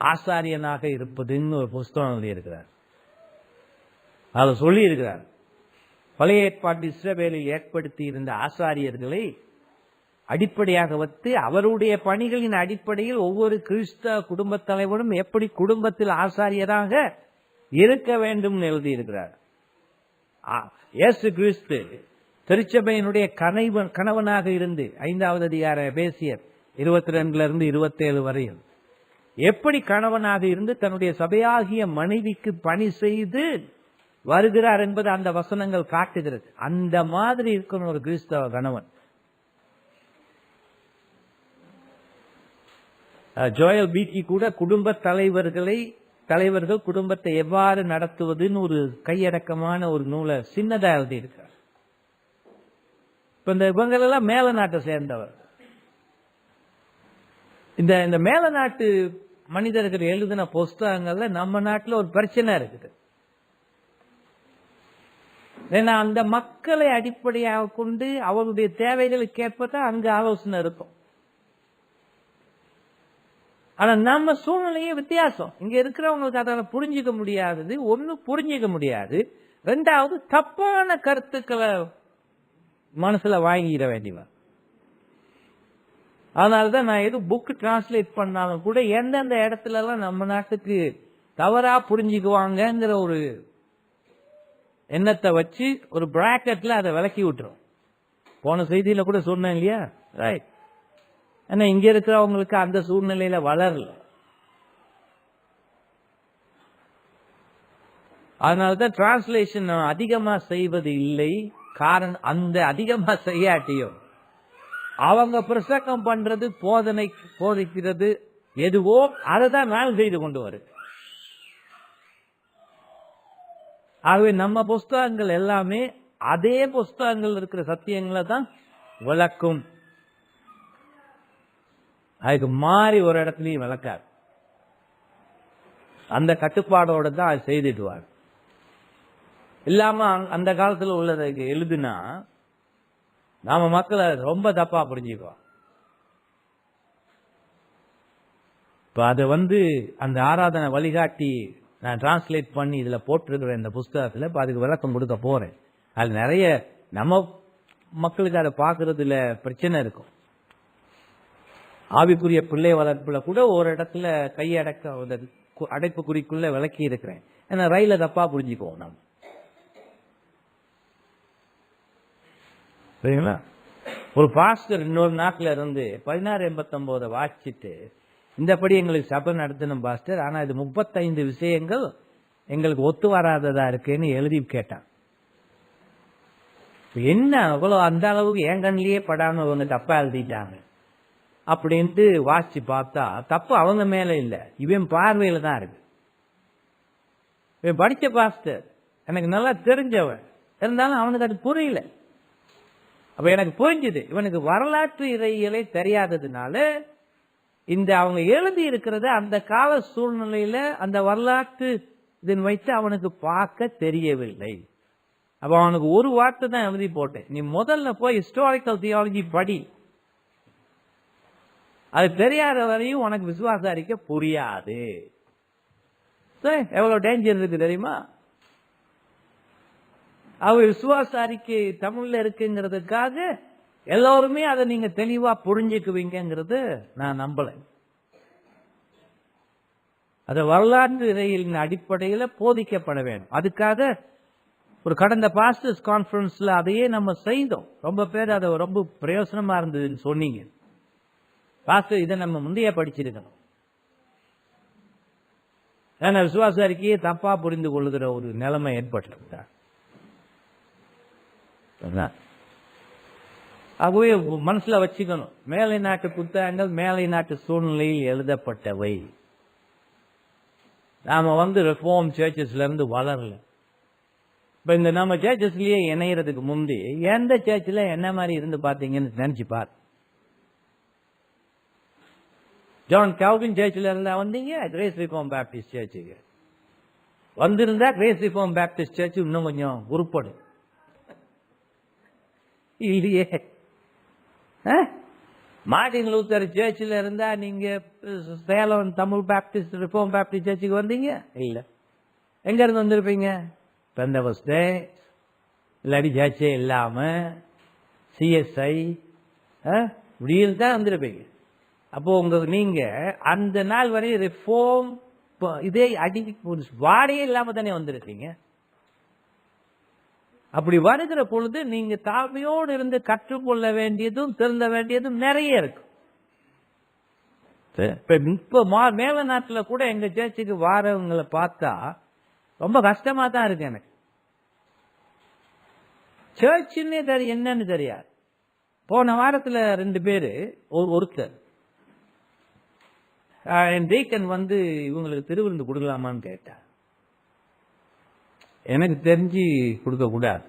ஆசாரியனாக இருப்பதுன்னு ஒரு புத்தகம் எழுதி இருக்கிறார். அதை சொல்லி இருக்கிறார், பழைய ஏற்பாட்டு இஸ்ரவேலில் ஏற்படுத்தி இருந்த ஆசாரியர்களை அடிப்படையாக வைத்து அவருடைய பணிகளின் அடிப்படையில் ஒவ்வொரு கிறிஸ்தவ குடும்பத் தலைவரும் எப்படி குடும்பத்தில் ஆசாரியராக இருக்க வேண்டும் எழுதியிருக்கிறார். இயேசு கிறிஸ்து திருச்சபையினுடைய கணவனாக இருந்து 5வது அதிகார எபேசியர் 22-27 வரையும் எப்படி கணவனாக இருந்து தன்னுடைய சபையாகிய மனைவிக்கு பணி செய்து வருகிறார் என்பது அந்த வசனங்கள் காட்டுகிறது. அந்த மாதிரி இருக்கணும் ஒரு கிறிஸ்தவ கணவன். ஜோயல் பீட்டி கூட குடும்ப தலைவர்கள் குடும்பத்தை எவ்வாறு நடத்துவதுன்னு ஒரு கையடக்கமான ஒரு நூலை சின்னதா எழுதி இருக்கார். இப்ப இவங்களெல்லாம் மேல நாட்டை சேர்ந்தவர். இந்த மேல நாட்டு மனிதர்கள் எழுதின புஸ்தகங்கள்ல நம்ம நாட்டில் ஒரு பிரச்சனை இருக்குது. ஏன்னா அந்த மக்களை அடிப்படையாக கொண்டு அவருடைய தேவைகளுக்கு ஏற்பதான் அங்க ஆலோசனை இருக்கும். ஆனா நம்ம சூழ்நிலையே வித்தியாசம். இங்க இருக்கிறவங்களுக்கு அதை புரிஞ்சுக்க முடியாதது ஒண்ணு, புரிஞ்சுக்க முடியாது. 2வது தப்பான கருத்துக்களை மனசுல வாங்கிட வேண்டியவன். அதனாலதான் நான் எது புக் டிரான்ஸ்லேட் பண்ணாலும் கூட எந்தெந்த இடத்துல எல்லாம் நம்ம நாட்டுக்கு தவறா புரிஞ்சுக்குவாங்கங்கிற ஒரு எண்ணத்தை வச்சு ஒரு பிராக்கெட்ல அதை விலக்கி விட்டுரும். போன செய்தியில கூட சொன்னேன் இல்லையா, ரைட். ஏன்னா இங்க இருக்கிறவங்களுக்கு அந்த சூழ்நிலையில வளரல. அதனாலதான் டிரான்ஸ்லேஷன் அதிகமா செய்வது இல்லை. காரணம், அந்த அதிகமா செய்யாட்டியும் அவங்க பிரசங்கம் பண்றது, போதிக்கிறது எதுவோ அதை தான் நான் செய்து கொண்டு வருது. ஆகவே நம்ம புஸ்தகங்கள் எல்லாமே அதே புஸ்தகங்கள் இருக்கிற சத்தியங்களை தான் விளக்கும். அதுக்கு மாறி ஒரு இடத்துலயும் விளக்காது. அந்த கட்டுப்பாடோட தான் அது செய்துடுவார். இல்லாம அந்த காலத்துல உள்ளதை எழுதுனா நாம மக்களை ரொம்ப தப்பா புரிஞ்சுக்குவோம். இப்ப அதை அந்த ஆராதனை வழிகாட்டி நான் டிரான்ஸ்லேட் பண்ணி இதுல போட்டிருக்கிற இந்த புஸ்தகத்துல இப்ப அதுக்கு விளக்கம் கொடுக்க போறேன். அது நிறைய நம்ம மக்களுக்கு அதை பாக்குறதுல பிரச்சனை இருக்கும். ஆவிக்குரிய பிள்ளை வளர்ப்புல கூட ஒரு இடத்துல அடைப்பு குறிக்குள்ள விளக்கி இருக்கிறேன். ஏன்னா ரயில தப்பா புரிஞ்சுக்குவோம் நம்ம. சரிங்களா? ஒரு பாஸ்டர் இன்னொரு நாட்டில இருந்து 1689 வாசிச்சுட்டு இந்தபடி எங்களுக்கு சபை நடத்தணும் பாஸ்டர், ஆனா இது 35 விஷயங்கள் எங்களுக்கு ஒத்து வராததா இருக்குன்னு எழுதி கேட்டான். என்ன அவ்வளோ அந்த அளவுக்கு என் கண்ணிலேயே படாம அவங்க தப்பா எழுதிட்டாங்க அப்படின்ட்டு வாசிச்சு பார்த்தா தப்பு அவங்க மேல இல்ல, இவன் பார்வையில தான் இருக்கு. இவன் படிச்ச பாஸ்டர், எனக்கு நல்லா தெரிஞ்சவன், இருந்தாலும் அவனுக்கு அது புரியல. அப்ப எனக்கு புரிஞ்சுது இவனுக்கு வரலாற்று இறையியலை தெரியாததுனால இந்த அவங்க எழுதி இருக்கிறத அந்த கால சூழ்நிலையில அந்த வரலாற்று இதன் வைத்து அவனுக்கு பார்க்க தெரியவில்லை. அப்ப அவனுக்கு ஒரு வார்த்தை தான் எழுதி போட்டேன், நீ முதல்ல போய் ஹிஸ்டாரிக்கல் தியாலஜி படி, அது தெரியாத வரையும் உனக்கு விசுவாச அறிக்கை புரியாது. எவ்வளவு டேஞ்சர் இருக்கு தெரியுமா? அவ விசுவாச அறிக்கை தமிழ்ல இருக்குங்கிறதுக்காக எல்லாருமே அதை நீங்க தெளிவா புரிஞ்சுக்குவீங்கிறது நான் நம்பல. அது வரலாற்று இறையிலின் அடிப்படையில போதிக்கப்பட வேண்டும். அதுக்காக ஒரு கடந்த பாஸ்டர்ஸ் கான்ஃபரன்ஸ்ல அதையே நம்ம செய்தோம். ரொம்ப பேர் அதை ரொம்ப பிரயோசனமா இருந்ததுன்னு சொன்னீங்க. பாஸ்டர் இதை நம்ம முந்தைய படிச்சிருக்கணும். ஏன்னா விசுவாச அறிக்கையை தப்பா புரிந்து கொள்ளுகிற ஒரு நிலைமை ஏற்பட்டு, ஆகவே மனசுல வச்சுக்கணும், மேலை நாட்டு புத்தகங்கள் மேலை நாட்டு சூழ்நிலையில் எழுதப்பட்டவை. நாம ரிஃபார்ம் சர்ச்சஸ்ல இருந்து வளரல. இப்ப இந்த நம்ம சர்ச்சஸ்லயே இணையறதுக்கு முந்தி எந்த சர்ச்சில் என்ன மாதிரி இருந்து பாத்தீங்கன்னு நினைச்சு பாரு. ஜான் கால்வின் சர்ச்சில் இருந்தா வந்தீங்க, கிரேஸ் ரிஃபார்ம் பேப்டிஸ்ட் சர்ச்சுக்கு வந்திருந்தா கிரேஸ் ரிஃபார்ம் பேப்டிஸ்ட் சர்ச் இன்னும் கொஞ்சம் உருப்படும் இல்லையே. மார்ட்டின் லூத்தர் சர்ச்சில் இருந்தா நீங்க Salem Tamil Baptist reform Baptist சர்ச்சுக்கு வந்தீங்க இல்ல, எங்க இருந்து வந்திருப்பீங்க? பெந்தகோஸ்தே இல்லாட்டி சர்ச்சே இல்லாம சிஎஸ்ஐ இப்படியில் தான் வந்திருப்பீங்க. அப்போ நீங்க அந்த நாள் வரை ரிஃபார்ம் இதே அடி வாடையே இல்லாம தானே வந்திருக்கீங்க. அப்படி வருகிற பொழுது நீங்க தாழ்மையோடு இருந்து கற்றுக்கொள்ள வேண்டியதும் தெரிந்த வேண்டியதும் நிறைய இருக்கு. இப்ப மேல நாட்டுல கூட எங்க சேர்ச்சுக்கு வாரவங்களை பார்த்தா ரொம்ப கஷ்டமா தான் இருக்கு எனக்கு. சர்ச்சுன்னே என்னன்னு தெரியாது. போன வாரத்துல 2 பேரு, ஒருத்தர் என் டீக்கன் இவங்களுக்கு திருவிருந்து கொடுக்கலாமான்னு கேட்டா, எனக்கு தெரிஞ்சு கொடுக்க கூடாது,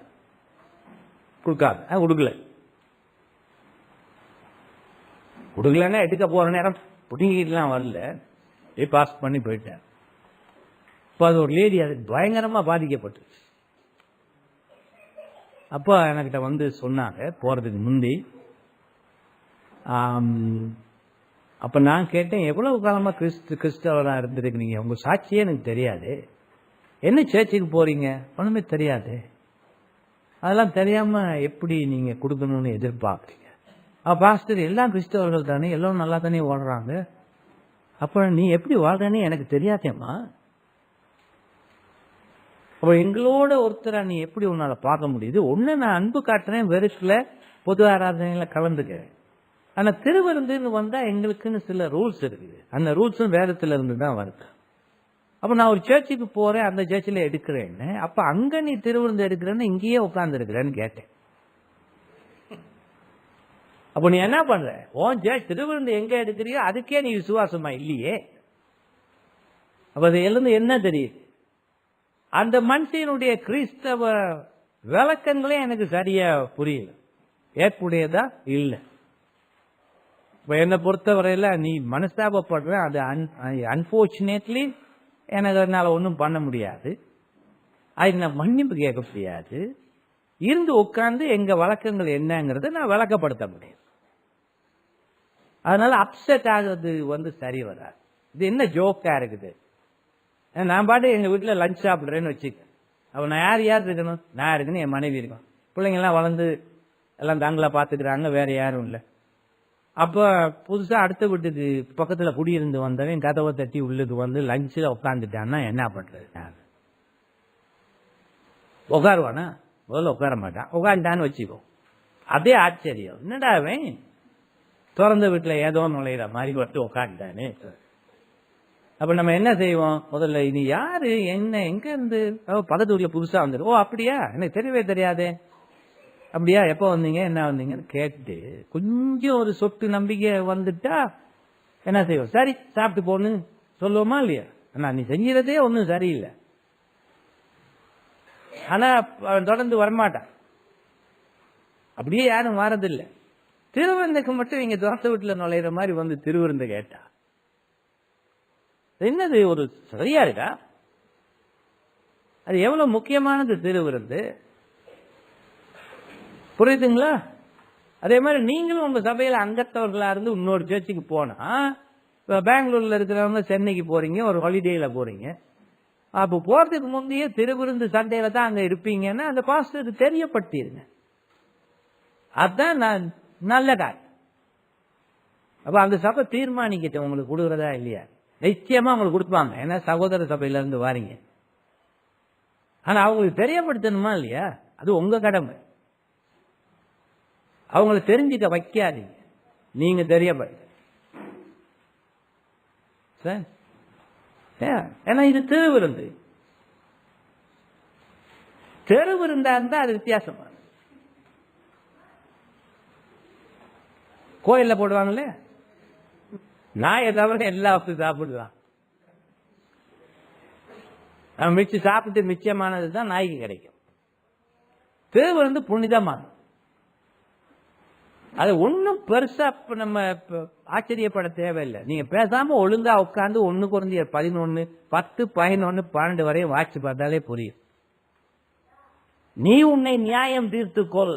கொடுக்கல. கொடுக்கலன்னா எடுக்க போற நேரம் புடிங்கிட்டுலாம் வரல, பாஸ் பண்ணி போயிட்டேன். இப்போ அது ஒரு லேடி அது பயங்கரமா பாதிக்கப்பட்டு, அப்போ என்கிட்ட சொன்னாங்க போறதுக்கு முந்தி. அப்ப நான் கேட்டேன், எவ்வளவு காலமா கிறிஸ்தவரா இருந்திருக்கீங்க, உங்க சாட்சியே எனக்கு தெரியாது, என்ன சேர்ச்சுக்கு போறீங்க? ஒண்ணுமே தெரியாது. அதெல்லாம் தெரியாம எப்படி நீங்க கொடுக்கணும்னு எதிர்பார்க்குறீங்க? பாஸ்டர் எல்லாம் கிறிஸ்தவர்கள் தானே, எல்லாம் நல்லா தானே வாழ்றாங்க, அப்ப நீ எப்படி வாழ்றன்னு எனக்கு தெரியாதேம்மா. அப்ப எங்களோட ஒருத்தரா நீ எப்படி உன்னால பார்க்க முடியுது? ஒண்ணு நான் அன்பு காட்டுறேன், வெறுக்கல, பொது ஆராதனையில கலந்துக்கிறேன். ஆனா திருவிருந்துன்னு வந்தா எங்களுக்குன்னு சில ரூல்ஸ் இருக்குது, அந்த ரூல்ஸும் வேதத்துல இருந்து தான் வருது. அப்ப நான் ஒரு சர்ச்சுக்கு போறேன், அந்த சர்ச்சில் எடுக்கிறேன்னு, அப்ப அங்க நீ திருவிருந்து எடுக்கிறேன்னு இங்கேயே உட்கார்ந்து இருக்கிறேன்னு கேட்டேன். அப்ப நீ என்ன பண்ற? உன் சர்ச் திருவிருந்து எங்க எடுக்கிறியோ அதுக்கே நீ விசுவாசமா இல்லையே. அப்ப அது எழுந்து என்ன தெரியுது? அந்த மனுஷனுடைய கிறிஸ்தவ விளக்கங்களே எனக்கு சரியா புரியல, ஏற்புடையதா இல்லை. இப்ப என்னை பொறுத்தவரையில நீ மனஸ்தாபப்படுற, அது அன்பார்ச்சுனேட்லி எனக்கு அதனால ஒன்றும் பண்ண முடியாது, அதுக்கு நான் மன்னிப்பு கேட்க முடியாது. இருந்து உட்கார்ந்து எங்க வழக்கங்கள் என்னங்கிறத நான் விளக்கப்படுத்த முடியும். அதனால அப்செட் ஆகுறது சரி வராது. இது என்ன ஜோக்கா இருக்குது? நான் பாட்டு எங்க வீட்டுல லஞ்ச் சாப்பிடுறேன்னு வச்சுக்க, அப்ப நான் யார் இருக்கணும்? நான் இருக்கணும், என் மனைவி இருக்கும், பிள்ளைங்க எல்லாம் வளர்ந்து எல்லாம் தாங்களா பாத்துக்கிறாங்க, வேற யாரும் இல்லை. அப்ப புதுசா அடுத்த வீட்டுக்கு பக்கத்துல குடியிருந்து வந்தவன் கதவை தட்டி உள்ளுக்கு லஞ்சில் உட்காந்துட்டான்னா என்ன பண்றது? உட்காருவானா? முதல்ல உட்கார மாட்டான். உட்காந்துட்டான்னு வச்சுக்கோ, அதே ஆச்சரியம், என்னடா அவன் திறந்த வீட்டுல ஏதோ நுழையிற மாதிரி வந்து உட்காந்துட்டானே. அப்ப நம்ம என்ன செய்வோம்? முதல்ல இது யாரு, என்ன, எங்க இருந்து, பக்கத்து வீட்டுல புதுசா வந்துரு, ஓ அப்படியா, எனக்கு தெரியவே தெரியாதே, அப்படியா, எப்ப வந்தீங்க, என்ன வந்தீங்கன்னு கேட்டு கொஞ்சம் ஒரு சொட்டு நம்பிக்கை வந்துட்டா என்ன செய்வோம்? சரி சாப்பிட்டு போன்னு சொல்லுவோமா இல்லையா? ஆனா நீ செஞ்சதே ஒன்றும் சரியில்லை. ஆனா தொடர்ந்து வரமாட்டான். அப்படியே யாரும் வாரதில்லை. திருவிருந்துக்கு மட்டும் இங்க திறந்த வீட்டுல நுழையிற மாதிரி வந்து திருவிருந்து கேட்டா என்னது ஒரு சரியா இருக்கா? அது எவ்வளவு முக்கியமானது திருவிருந்து, புரியுதுங்களா? அதே மாதிரி நீங்களும் உங்க சபையில அங்கத்தவர்களா இருந்து இன்னொரு சர்ச்சுக்கு போனா, பெங்களூர்ல இருக்கிறவங்க சென்னைக்கு போறீங்க, ஒரு ஹாலிடேல போறீங்க, அப்போ போறதுக்கு முந்தைய திருவிருந்து சண்டையில தான் அங்க இருப்பீங்கன்னா அந்த பாஸ்டருக்கு தெரியப்படுத்திருங்க. அதுதான் நான் நல்ல காரியம். அப்ப அந்த சபை தீர்மானிக்கிட்டு உங்களுக்கு கொடுக்குறதா இல்லையா? நிச்சயமா உங்களுக்கு கொடுப்பாங்க, ஏன்னா சகோதர சபையில இருந்து வாரீங்க. ஆனா அவங்களுக்கு தெரியப்படுத்தணுமா இல்லையா? அது உங்க கடமை. அவங்கள தெரிஞ்சுக்க வைக்காதீங்க, நீங்க தெரியப்படுத்த. ஏன்னா இது திருவிருந்து. தெருவிருந்தா இருந்தா அது வித்தியாசமா. கோயில்ல போடுவாங்களே, நாயை தவிர எல்லாத்தையும் சாப்பிடலாம். நம்ம மிச்சம் சாப்பிட்டு மிச்சமானது தான் நாய்க்கு கிடைக்கும். திருவிருந்து புனிதமானது. அது ஒன்னும் பெருசா நம்ம ஆச்சரியப்பட தேவையில்லை. நீங்க பேசாம ஒழுங்கா உட்காந்து 1 Corinthians 11, 10, 11, 12 வரையும் வாட்சி பார்த்தாலே புரியும். நீ உன்னை நியாயம் தீர்த்துக்கொள்,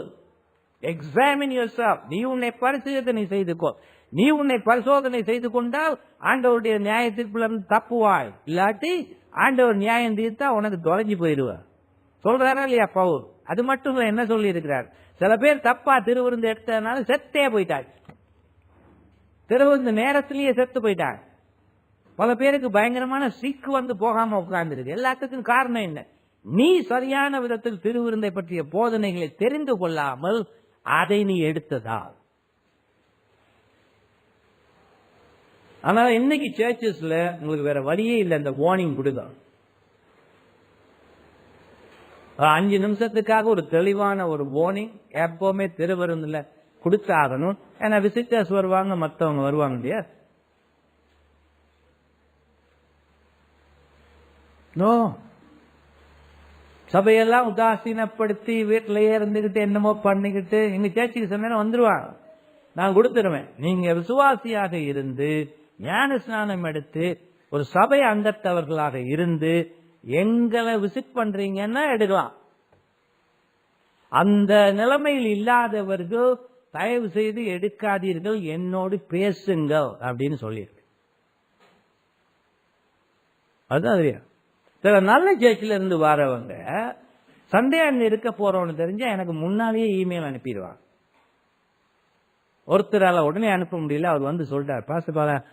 எக்ஸாமின் யுவர்செல்ஃப். நீ உன்னை பரிசோதனை செய்து கொள். நீ உன்னை பரிசோதனை செய்து கொண்டால் ஆண்டவருடைய நியாய தீர்ப்புல இருந்து தப்புவாய், இல்லாட்டி ஆண்டவர் நியாயம் தீர்த்தா உனக்கு தொலைஞ்சு போயிடுவா. சொல்றாரா இல்லையா பவுல்? அது மட்டும் என்ன சொல்லி இருக்கிறார்? சில பேர் தப்பா திருவிருந்து எடுத்ததுனால செத்தே போயிட்டாங்க, திருவிருந்து நேரத்திலேயே செத்து போயிட்டாங்க. பல பேருக்கு பயங்கரமான சீக்கு வந்து போகாம உட்கார்ந்துருக்கு. எல்லாத்துக்கும் காரணம் என்ன? நீ சரியான விதத்தில் திருவிருந்தை பற்றிய போதனைகளை தெரிந்து கொள்ளாமல் அதை நீ எடுத்ததா. ஆனால் இன்னைக்கு சர்ச்சஸ்ல உங்களுக்கு வேற வழியே இல்லை, இந்த வார்னிங் கொடுங்க. 5 நிமிஷத்துக்காக ஒரு தெளிவான ஒரு வார்னிங் எப்பவுமே திருவிருந்துல கொடுத்தாகணும். ஏன்னா விசிட்டர்ஸ் வருவாங்க, மற்றவங்க வருவாங்க இல்லையா? நோ, சபையெல்லாம் உதாசீனப்படுத்தி வீட்டிலேயே இருந்துகிட்டு என்னமோ பண்ணிக்கிட்டு எங்க சேர்ச்சிக்கு சொன்ன வந்துருவாங்க, நான் கொடுத்துருவேன். நீங்க விசுவாசியாக இருந்து ஞான ஸ்நானம் எடுத்து ஒரு சபை அங்கத்தவர்களாக இருந்து எங்களை விசிட் பண்றீங்கன்னா எடுக்கலாம். அந்த நிலைமையில் இல்லாதவர்கள் தயவு செய்து எடுக்காதீர்கள், என்னோடு பேசுங்க அப்படின்னு சொல்லியிருக்கு. அதுதான் சில நல்ல சேர்ச்சில இருந்து வரவங்க சண்டே அங்க இருக்க போறவன்னு தெரிஞ்சா எனக்கு முன்னாலேயே இமெயில் அனுப்பிடுவாங்க. ஒருத்தரால உடனே அனுப்ப முடியல, அவர் வந்து சொல்லிட்டார், பாஸ்டர்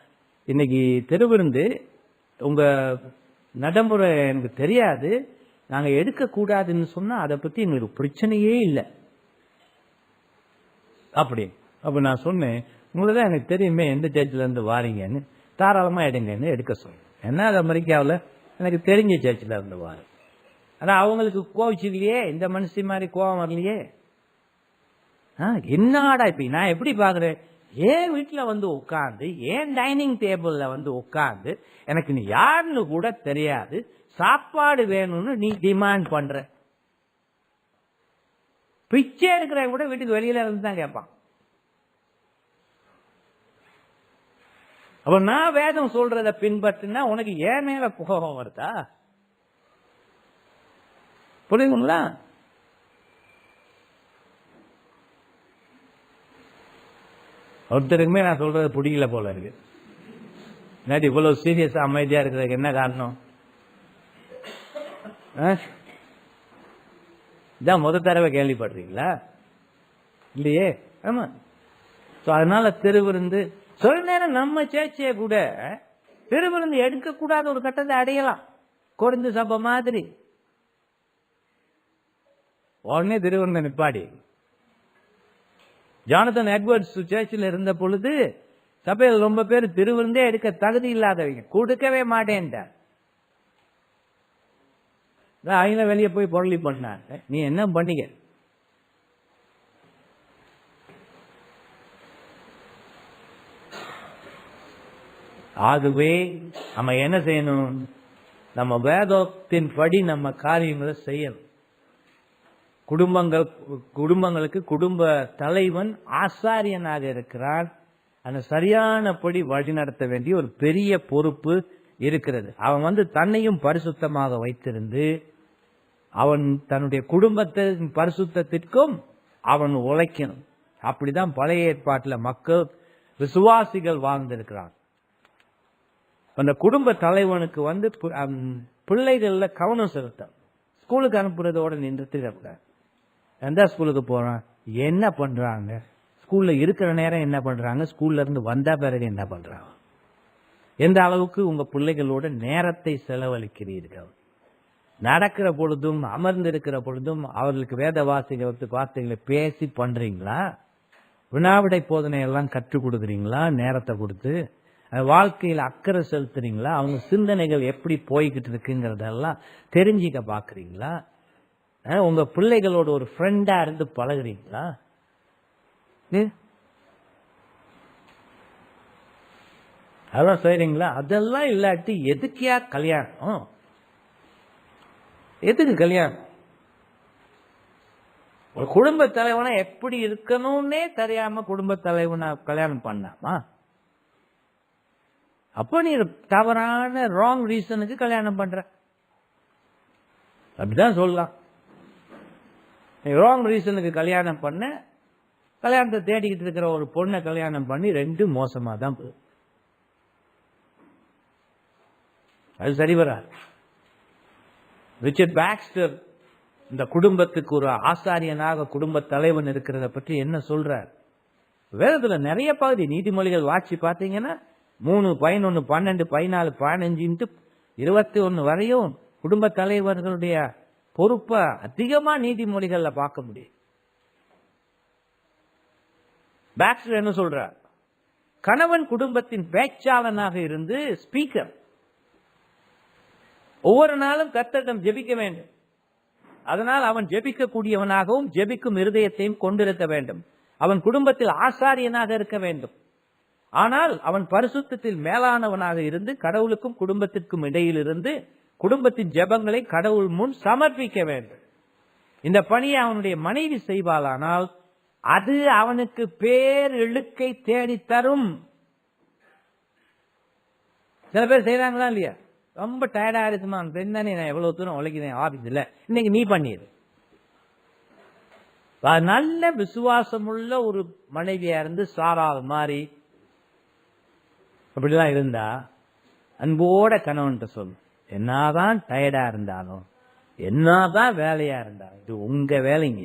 இன்னைக்கு திருவிருந்து உங்க நடைமுறை எனக்கு தெரியாது, நாங்க எடுக்க கூடாதுன்னு சொன்னா அதை பத்தி எங்களுக்கு பிரச்சனையே இல்லை அப்படி. அப்ப நான் சொன்னேன், உங்களுக்கு தான் எனக்கு தெரியுமே எந்த சர்ச்சில இருந்து வாரீங்கன்னு, தாராளமா எடுங்கன்னு எடுக்க சொன்னேன். என்ன அது அமெரிக்காவில் எனக்கு தெரிஞ்ச சர்ச்சில் இருந்து வாரு. ஆனா அவங்களுக்கு கோவிச்சுக்கலையே, இந்த மனுஷி மாதிரி கோவம் வரலையே. என்னடா இப்ப நான் எப்படி பாக்குறேன், ஏன் வீட்டுல வந்து உட்காந்து, ஏன் டைனிங் டேபிள்ல வந்து உட்காந்து, எனக்கு நீ யாருன்னு கூட தெரியாது, சாப்பாடு வேணும்னு நீ டிமாண்ட் பண்ற. பிச்சை எடுக்கிற கூட வீட்டுக்கு வெளியில இருந்து தான் கேட்பான். அப்ப நான் வேதம் சொல்றத பின்பற்றினா உனக்கு ஏன் மேல கோபம் வருதா? புரியுதுங்களா? ஒருத்தருக்குமே நான் சொல்றது பிடிக்கல போல இருக்கு. இல்லாட்டி இவ்வளவு சீரியஸா அமைதியா இருக்கிறதுக்கு என்ன காரணம்? இதான் முதல் தடவை கேள்விப்படுறீங்களா? இல்லையே. ஆமா. அதனால திருவிருந்து சில நேரம் நம்ம சேர்ச்சிய கூட திருவிருந்து எடுக்க கூடாத ஒரு கட்டத்தை அடையலாம். கொரிந்து சபை மாதிரி உடனே திருவிருந்த நிப்பாடி ஜானதன் எட்வர்ட்ஸ் சர்ச்சில் இருந்த பொழுது சபையில் ரொம்ப பேர் திருவிருந்தே எடுக்க தகுதி இல்லாதவங்க, கொடுக்கவே மாட்டேன்ட்டார். அவங்க வெளியே போய் பொருளி பண்ணாங்க. நீ என்ன பண்ணிக்க? ஆகவே நம்ம என்ன செய்யணும்? நம்ம வேதத்தின் படி நம்ம காரியங்களை செய்யணும். குடும்பங்களுக்கு குடும்ப தலைவன் ஆசாரியனாக இருக்கிறார். அந்த சரியானபடி வழி நடத்த வேண்டிய ஒரு பெரிய பொறுப்பு இருக்கிறது. அவன் தன்னையும் பரிசுத்தமாக வைத்திருந்து அவன் தன்னுடைய குடும்பத்தின் பரிசுத்தத்திற்கும் அவன் உழைக்கணும். அப்படிதான் பழைய ஏற்பாட்டில் மக்கள் விசுவாசிகள் வாழ்ந்திருக்கிறார். அந்த குடும்ப தலைவனுக்கு பிள்ளைகள்ல கவனம் செலுத்த, ஸ்கூலுக்கு அனுப்புறதோட நிறுத்திடக்கூடாது. எந்த ஸ்கூலுக்கு போறான், என்ன பண்றாங்க, ஸ்கூல்ல இருக்கிற நேரம் என்ன பண்றாங்க, ஸ்கூல்ல இருந்து வந்த பிறகு என்ன பண்றாங்க, எந்த அளவுக்கு உங்க பிள்ளைகளோட நேரத்தை செலவழிக்கிறீர்கள், நடக்கிற பொழுதும் அமர்ந்திருக்கிற பொழுதும் அவர்களுக்கு வேத வார்த்தைகளை பேசி பண்றீங்களா, வினாவிடை போதனை எல்லாம் கற்றுக் கொடுக்குறீங்களா, நேரத்தை கொடுத்து வாழ்க்கையில் அக்கறை செலுத்துறீங்களா, அவங்க சிந்தனைகள் எப்படி போய்கிட்டு இருக்குங்கிறதெல்லாம் தெரிஞ்சிக்க பாக்குறீங்களா, உங்க பிள்ளைகளோட ஒரு ஃப்ரெண்டா இருந்து பழகுறீங்களா? அதான் செய்றீங்களா? அதெல்லாம் இல்லாட்டி எதுக்கியா கல்யாணம்? எதுக்கு கல்யாணம்? ஒரு குடும்ப தலைவனா எப்படி இருக்கணும்னே தெரியாம குடும்ப தலைவனா கல்யாணம் பண்ணாமா? அப்ப நீ தவறான ராங் ரீசனுக்கு கல்யாணம் பண்ற, அப்படிதான் சொல்லலாம். நீ ராங் ரீசனுக்கு கல்யாணம் பண்ண, கல்யாணத்தை தேடிக்கிட்டு இருக்கிற ஒரு பொண்ணை கல்யாணம் பண்ணி ரெண்டும் மோசமா தான் போகுது. அது சரி வராது. ரிச்சர்ட் பாக்ஸ்டர் இந்த குடும்பத்துக்கு ஒரு ஆசாரியனாக குடும்ப தலைவன் இருக்கிறத பற்றி என்ன சொல்றார்? வேதத்துல நிறைய பகுதி நீதிமொழிகள் வாட்சி பாத்தீங்கன்னா 3, 11, 12, 14, 15, 21 வரையும் குடும்ப தலைவர்களுடைய பொறுப்பை அதிகமா நீதிமொழிகள்ல பார்க்க முடியும். பாக்ஸ்டர் என்ன சொல்றார்? கணவன் குடும்பத்தின் பேச்சாளனாக இருந்து ஸ்பீக்கர், ஒவ்வொரு நாளும் கர்த்தரிடம் ஜெபிக்க வேண்டும். அதனால் அவன் ஜெபிக்க கூடியவனாகவும் ஜெபிக்கும் இருதயத்தையும் கொண்டிருக்க வேண்டும். அவன் குடும்பத்தில் ஆசாரியனாக இருக்க வேண்டும். ஆனால் அவன் பரிசுத்தத்தில் மேலானவனாக இருந்து கடவுளுக்கும் குடும்பத்திற்கும் இடையில் இருந்து குடும்பத்தின் ஜெபங்களை கடவுள் முன் சமர்ப்பிக்க வேண்டும். இந்த பணியை அவனுடைய மனைவி செய்வாளானால் அது அவனுக்கு பேர் இழுக்கை தேடி தரும். சில பேர் செய்யறாங்களா இல்லையா? ரொம்ப டயர்டா இருக்குமா, பெண் தானே, நான் எவ்வளவு தூரம் உழைக்கிறேன் ஆபீஸ்ல, இன்னைக்கு நீ பண்ணிடு. நல்ல விசுவாசமுள்ள ஒரு மனைவியா இருந்து சாரா மாதிரி அப்படிலாம் இருந்தா அன்போட கணவன்கிட்ட சொல்லு, என்னதான் டயர்டா இருந்தாலும் என்னதான் வேலையா இருந்தாலும் இது உங்க வேலைங்க,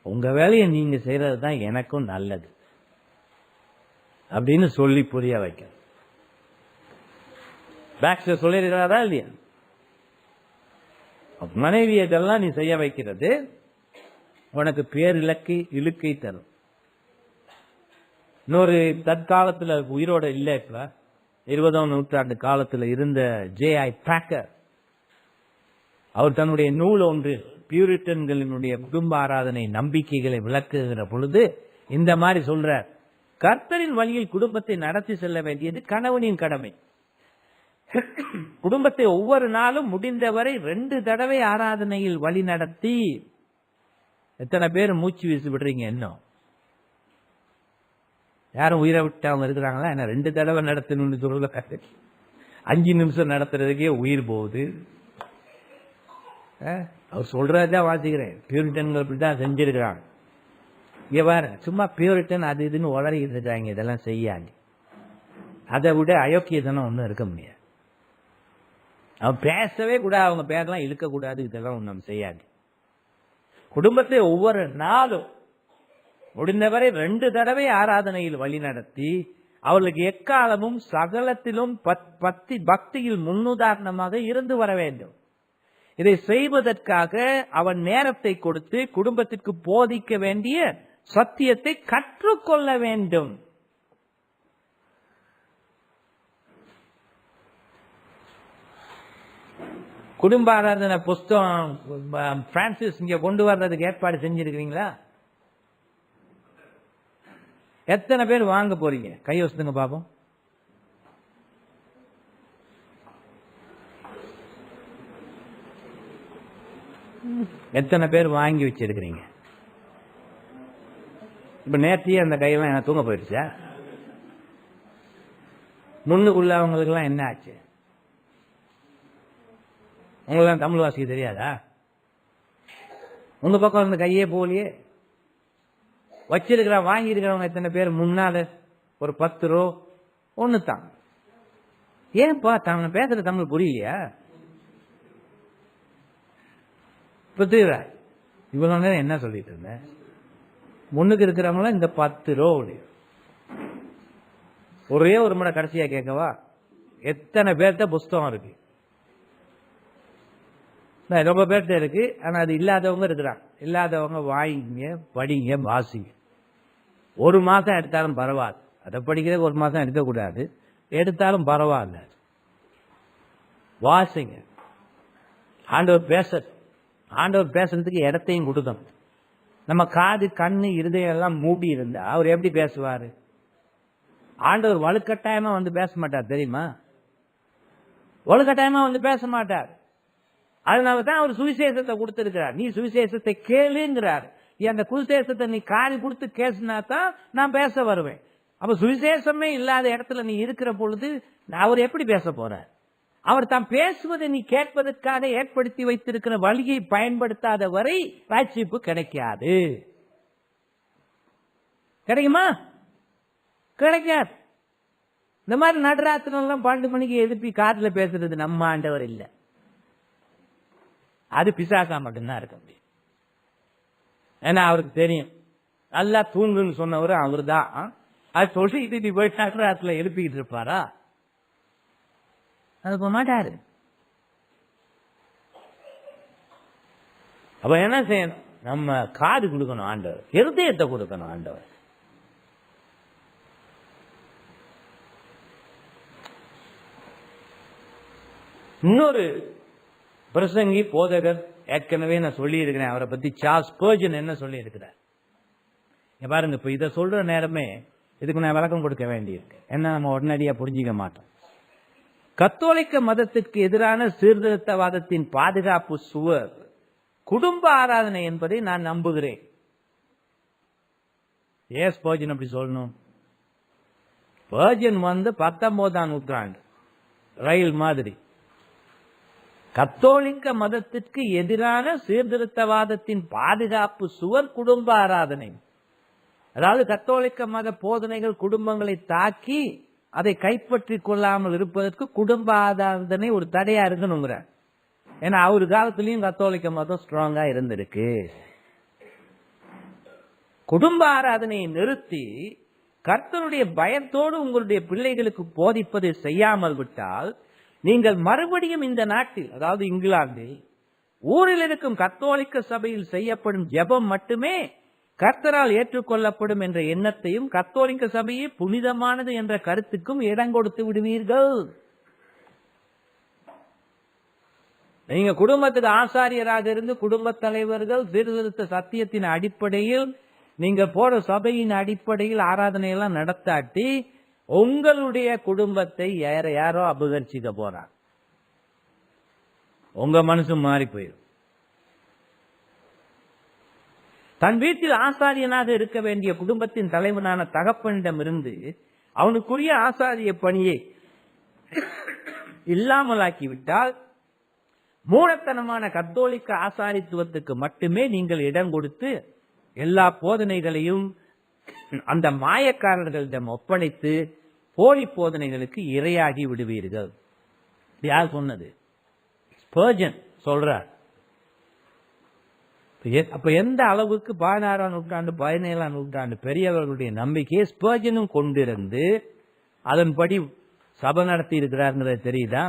உங்க வேலையை நீங்க செய்யறதுதான் எனக்கும் நல்லது அப்படின்னு சொல்லி புரிய வைக்க. பாக்ஸ்டர் சொல்லிருக்கிறாரா இல்லையா? மனைவியெல்லாம் நீ செய்ய வைக்கிறது உனக்கு பேர் இழுக்கை தரும். இன்னொரு தற்காலத்துல உயிரோட இல்ல, இப்ப 20ஆம் நூற்றாண்டு காலத்துல இருந்த J.I. Packer, அவர் தன்னுடைய நூல் ஒன்று பியூரிட்டன்களினுடைய குடும்ப ஆராதனை நம்பிக்கைகளை விளக்குகிற பொழுது இந்த மாதிரி சொல்றார்: கர்த்தரின் வழியில் குடும்பத்தை நடத்தி செல்ல வேண்டியது கணவனின் கடமை. குடும்பத்தை ஒவ்வொரு நாளும் முடிந்தவரை 2 தடவை ஆராதனையில் வழி நடத்தி. எத்தனை பேர் மூச்சு வீசி விடுறீங்க? இன்னும் யாரும் உயிரை விட்டு அவங்க இருக்கிறாங்களா? என்ன 2 தடவை நடத்தணும்னு சொல்ல, 5 நிமிஷம் நடத்துறதுக்கே உயிர் போகுது. அவர் சொல்றதான் வாசிக்கிறேன். பியூரிட்டன்கள் இப்படிதான் செஞ்சிருக்கிறாங்க. இங்க பாரு, சும்மா பியூரிட்டன் அது இதுன்னு உளறிட்டு இருக்காங்க. இதெல்லாம் செய்யாது. அதை விட அயோக்கியத்தனம் ஒன்றும் இருக்க முடியாது. அவன் பேசவே கூடாது, அவங்க பேரெல்லாம் இழுக்க கூடாது, இதெல்லாம் ஒன்றும் நம்ம செய்யாது. குடும்பத்தை ஒவ்வொரு நாளும் முடிந்தவரை 2 தடவை ஆராதனையில் வழி நடத்தி அவர்களுக்கு எக்காலமும் சகலத்திலும் பக்தியில் முன்னுதாரணமாக இருந்து வர வேண்டும். இதை செய்வதற்காக அவன் நேரத்தை கொடுத்து குடும்பத்திற்கு போதிக்க வேண்டிய சத்தியத்தை கற்றுக்கொள்ள வேண்டும். குடும்ப ஆராதனை புஸ்தகம் பிரான்சிஸ் இங்க கொண்டு வர்றதுக்கு ஏற்பாடு செஞ்சிருக்கிறீங்களா? எத்தனை பேர் வாங்க போறீங்க? கை வச்சுங்க பாப்போம். எத்தனை பேர் வாங்கி வச்சிருக்கிறீங்க? இப்ப நேற்றையே அந்த கையெல்லாம் என்ன தூங்க போயிடுச்சா? முன்னுக்குள்ள அவங்களுக்கு எல்லாம் என்ன ஆச்சு? உங்களுக்கு தமிழ் வாசிக்க தெரியாதா? உங்க பக்கம் இருந்த கையே போலியே. வச்சிருக்கிற வாங்கி இருக்கிறவங்க எத்தனை பேர்? முன்னால ஒரு 10 ரூபா ஒண்ணு தான். ஏன்பா தமிழ் பேசுற தமிழ் புரியலையா? இவ்வளவு நேரம் என்ன சொல்லிட்டு இருந்தேன்? முன்னுக்கு இருக்கிறவங்கள இந்த 10 ரூபா ஒரே ஒரு முறை கடைசியா கேட்கவா? எத்தனை பேர்த்த புஸ்தகம் இருக்கு? ரொம்ப பேர்த்த இருக்கு. ஆனா அது இல்லாதவங்க இருக்கிறாங்க. இல்லாதவங்க வாங்கிங்க, படிங்க, வாசிங்க. 1 மாசம் எடுத்தாலும் பரவாயில்ல. அதை படிக்கிறதுக்கு 1 மாசம் எடுக்கக்கூடாது. எடுத்தாலும் பரவாயில்ல, வாசிங்க. ஆண்டவர் பேசுறதுக்கு இடத்தையும் கொடுக்கணும். நம்ம காது, கண்ணு, இருதயம் எல்லாம் மூடி இருந்தா அவர் எப்படி பேசுவாரு? ஆண்டவர் வலுக்கட்டாயமா வந்து பேச மாட்டார் தெரியுமா? வலுக்கட்டாயமா வந்து பேச மாட்டார். அதனாலதான் அவர் சுவிசேஷத்தை கொடுத்திருக்கிறார். நீ சுவிசேஷத்தை கேளுங்கிறார். அந்த சுவிசேஷத்தை நீ காது கொடுத்து கேசினா தான் நான் பேச வருவேன். அப்ப சுவிசேஷமே இல்லாத இடத்துல நீ இருக்கிற பொழுது அவர் எப்படி பேச போறார்? அவர் தான் பேசுவதை நீ கேட்பதற்காக ஏற்படுத்தி வைத்திருக்கிற வழியை பயன்படுத்தாத வரை ரட்சிப்பு கிடைக்காது. கிடைக்குமா? கிடைக்காது. இந்த மாதிரி நடுராத்திரம் 12 மணிக்கு எழுப்பி காதுல பேசுறது நம்ம ஆண்டவர் இல்ல. அது பிசாசா மட்டும்தான் இருக்க முடியும். ஏன்னா அவருக்கு தெரியும், நல்லா தூங்குன்னு சொன்னவர் அவர் தான். அது சொல்லிட்டு போய் நடுராத்திரில எழுப்பிக்கிட்டு இருப்பாரா? அது போக மாட்டாரு. அப்ப என்ன செய்யணும்? நம்ம காது கொடுக்கணும் ஆண்டவர், இருதயத்தை கொடுக்கணும் ஆண்டவர். இன்னொரு பிரசங்கி போதகர் ஏற்கனவே நான் சொல்லி இருக்கிறேன். அவரை பத்தி சார்ல்ஸ் ஸ்பர்ஜன் என்ன சொல்லி இருக்கிறார் பாருங்க. இப்ப இதை சொல்ற நேரமே இதுக்கு நான் விளக்கம் கொடுக்க வேண்டியிருக்கு. என்ன நம்ம உடனடியா புரிஞ்சிக்க மாட்டோம். கத்தோலிக்க மதத்திற்கு எதிரான சீர்திருத்தவாதத்தின் பாதுகாப்பு சுவர் குடும்ப ஆராதனை என்பதை நான் நம்புகிறேன். ஏன் ஸ்பர்ஜன் அப்படி சொல்லணும்? ஸ்பர்ஜன் 19ஆம் நூற்றாண்டு ரயில் மாதிரி. கத்தோலிக்க மதத்திற்கு எதிரான சீர்திருத்தவாதத்தின் பாதுகாப்பு சுவர் குடும்ப ஆராதனை. அதாவது கத்தோலிக்க மத போதனைகள் குடும்பங்களை தாக்கி அதை கைப்பற்றி கொள்ளாமல் இருப்பதற்கு குடும்ப ஆராதனை ஒரு தடையா இருக்கணுங்கிற. ஏன்னா அவரு காலத்திலையும் கத்தோலிக்க மதம் ஸ்ட்ராங்கா இருந்திருக்கு. குடும்ப ஆராதனையை நிறுத்தி கர்த்தருடைய பயத்தோடு உங்களுடைய பிள்ளைகளுக்கு போதிப்பதை செய்யாமல் விட்டால் நீங்கள் மறுபடியும் இந்த நாட்டில், அதாவது இங்கிலாந்தில் ஊரில் இருக்கும் கத்தோலிக்க சபையில் செய்யப்படும் ஜெபம் மட்டுமே கர்த்தரால் ஏற்றுக்கொள்ளப்படும் என்ற எண்ணத்தையும் கத்தோலிக்க சபையே புனிதமானது என்ற கருத்துக்கும் இடம் கொடுத்து விடுவீர்கள். நீங்க குடும்பத்துக்கு ஆசாரியராக இருந்து குடும்ப தலைவர்கள் சீர்திருத்த சத்தியத்தின் அடிப்படையில் நீங்க போற சபையின் அடிப்படையில் ஆராதனையெல்லாம் நடத்தாட்டி உங்களுடைய குடும்பத்தை யாரோ அபகரிச்சிக்க போறாங்க. உங்க மனசு மாறி போயிடும். தன் வீட்டில் ஆசாரியனாக இருக்க வேண்டிய குடும்பத்தின் தலைவனான தகப்பனிடம் இருந்து அவனுக்குரிய ஆசாரிய பணியை இல்லாமலாக்கிவிட்டால் மூடத்தனமான கத்தோலிக்க ஆசாரித்துவத்துக்கு மட்டுமே நீங்கள் இடம் கொடுத்து எல்லா போதனைகளையும் அந்த மாயக்காரர்களிடம் ஒப்படைத்து போலி போதனைகளுக்கு இரையாகி விடுவீர்கள். யார் சொன்னது? ஸ்பர்ஜன் சொல்றார். அப்ப எந்த அளவுக்கு 16ஆம் நூற்றாண்டு 17ஆம் நூற்றாண்டு பெரியவர்களுடைய நம்பிக்கையை ஸ்பர்ஜனும் கொண்டிருந்து அதன்படி சபை நடத்தி இருக்கிறார் தெரியுதா?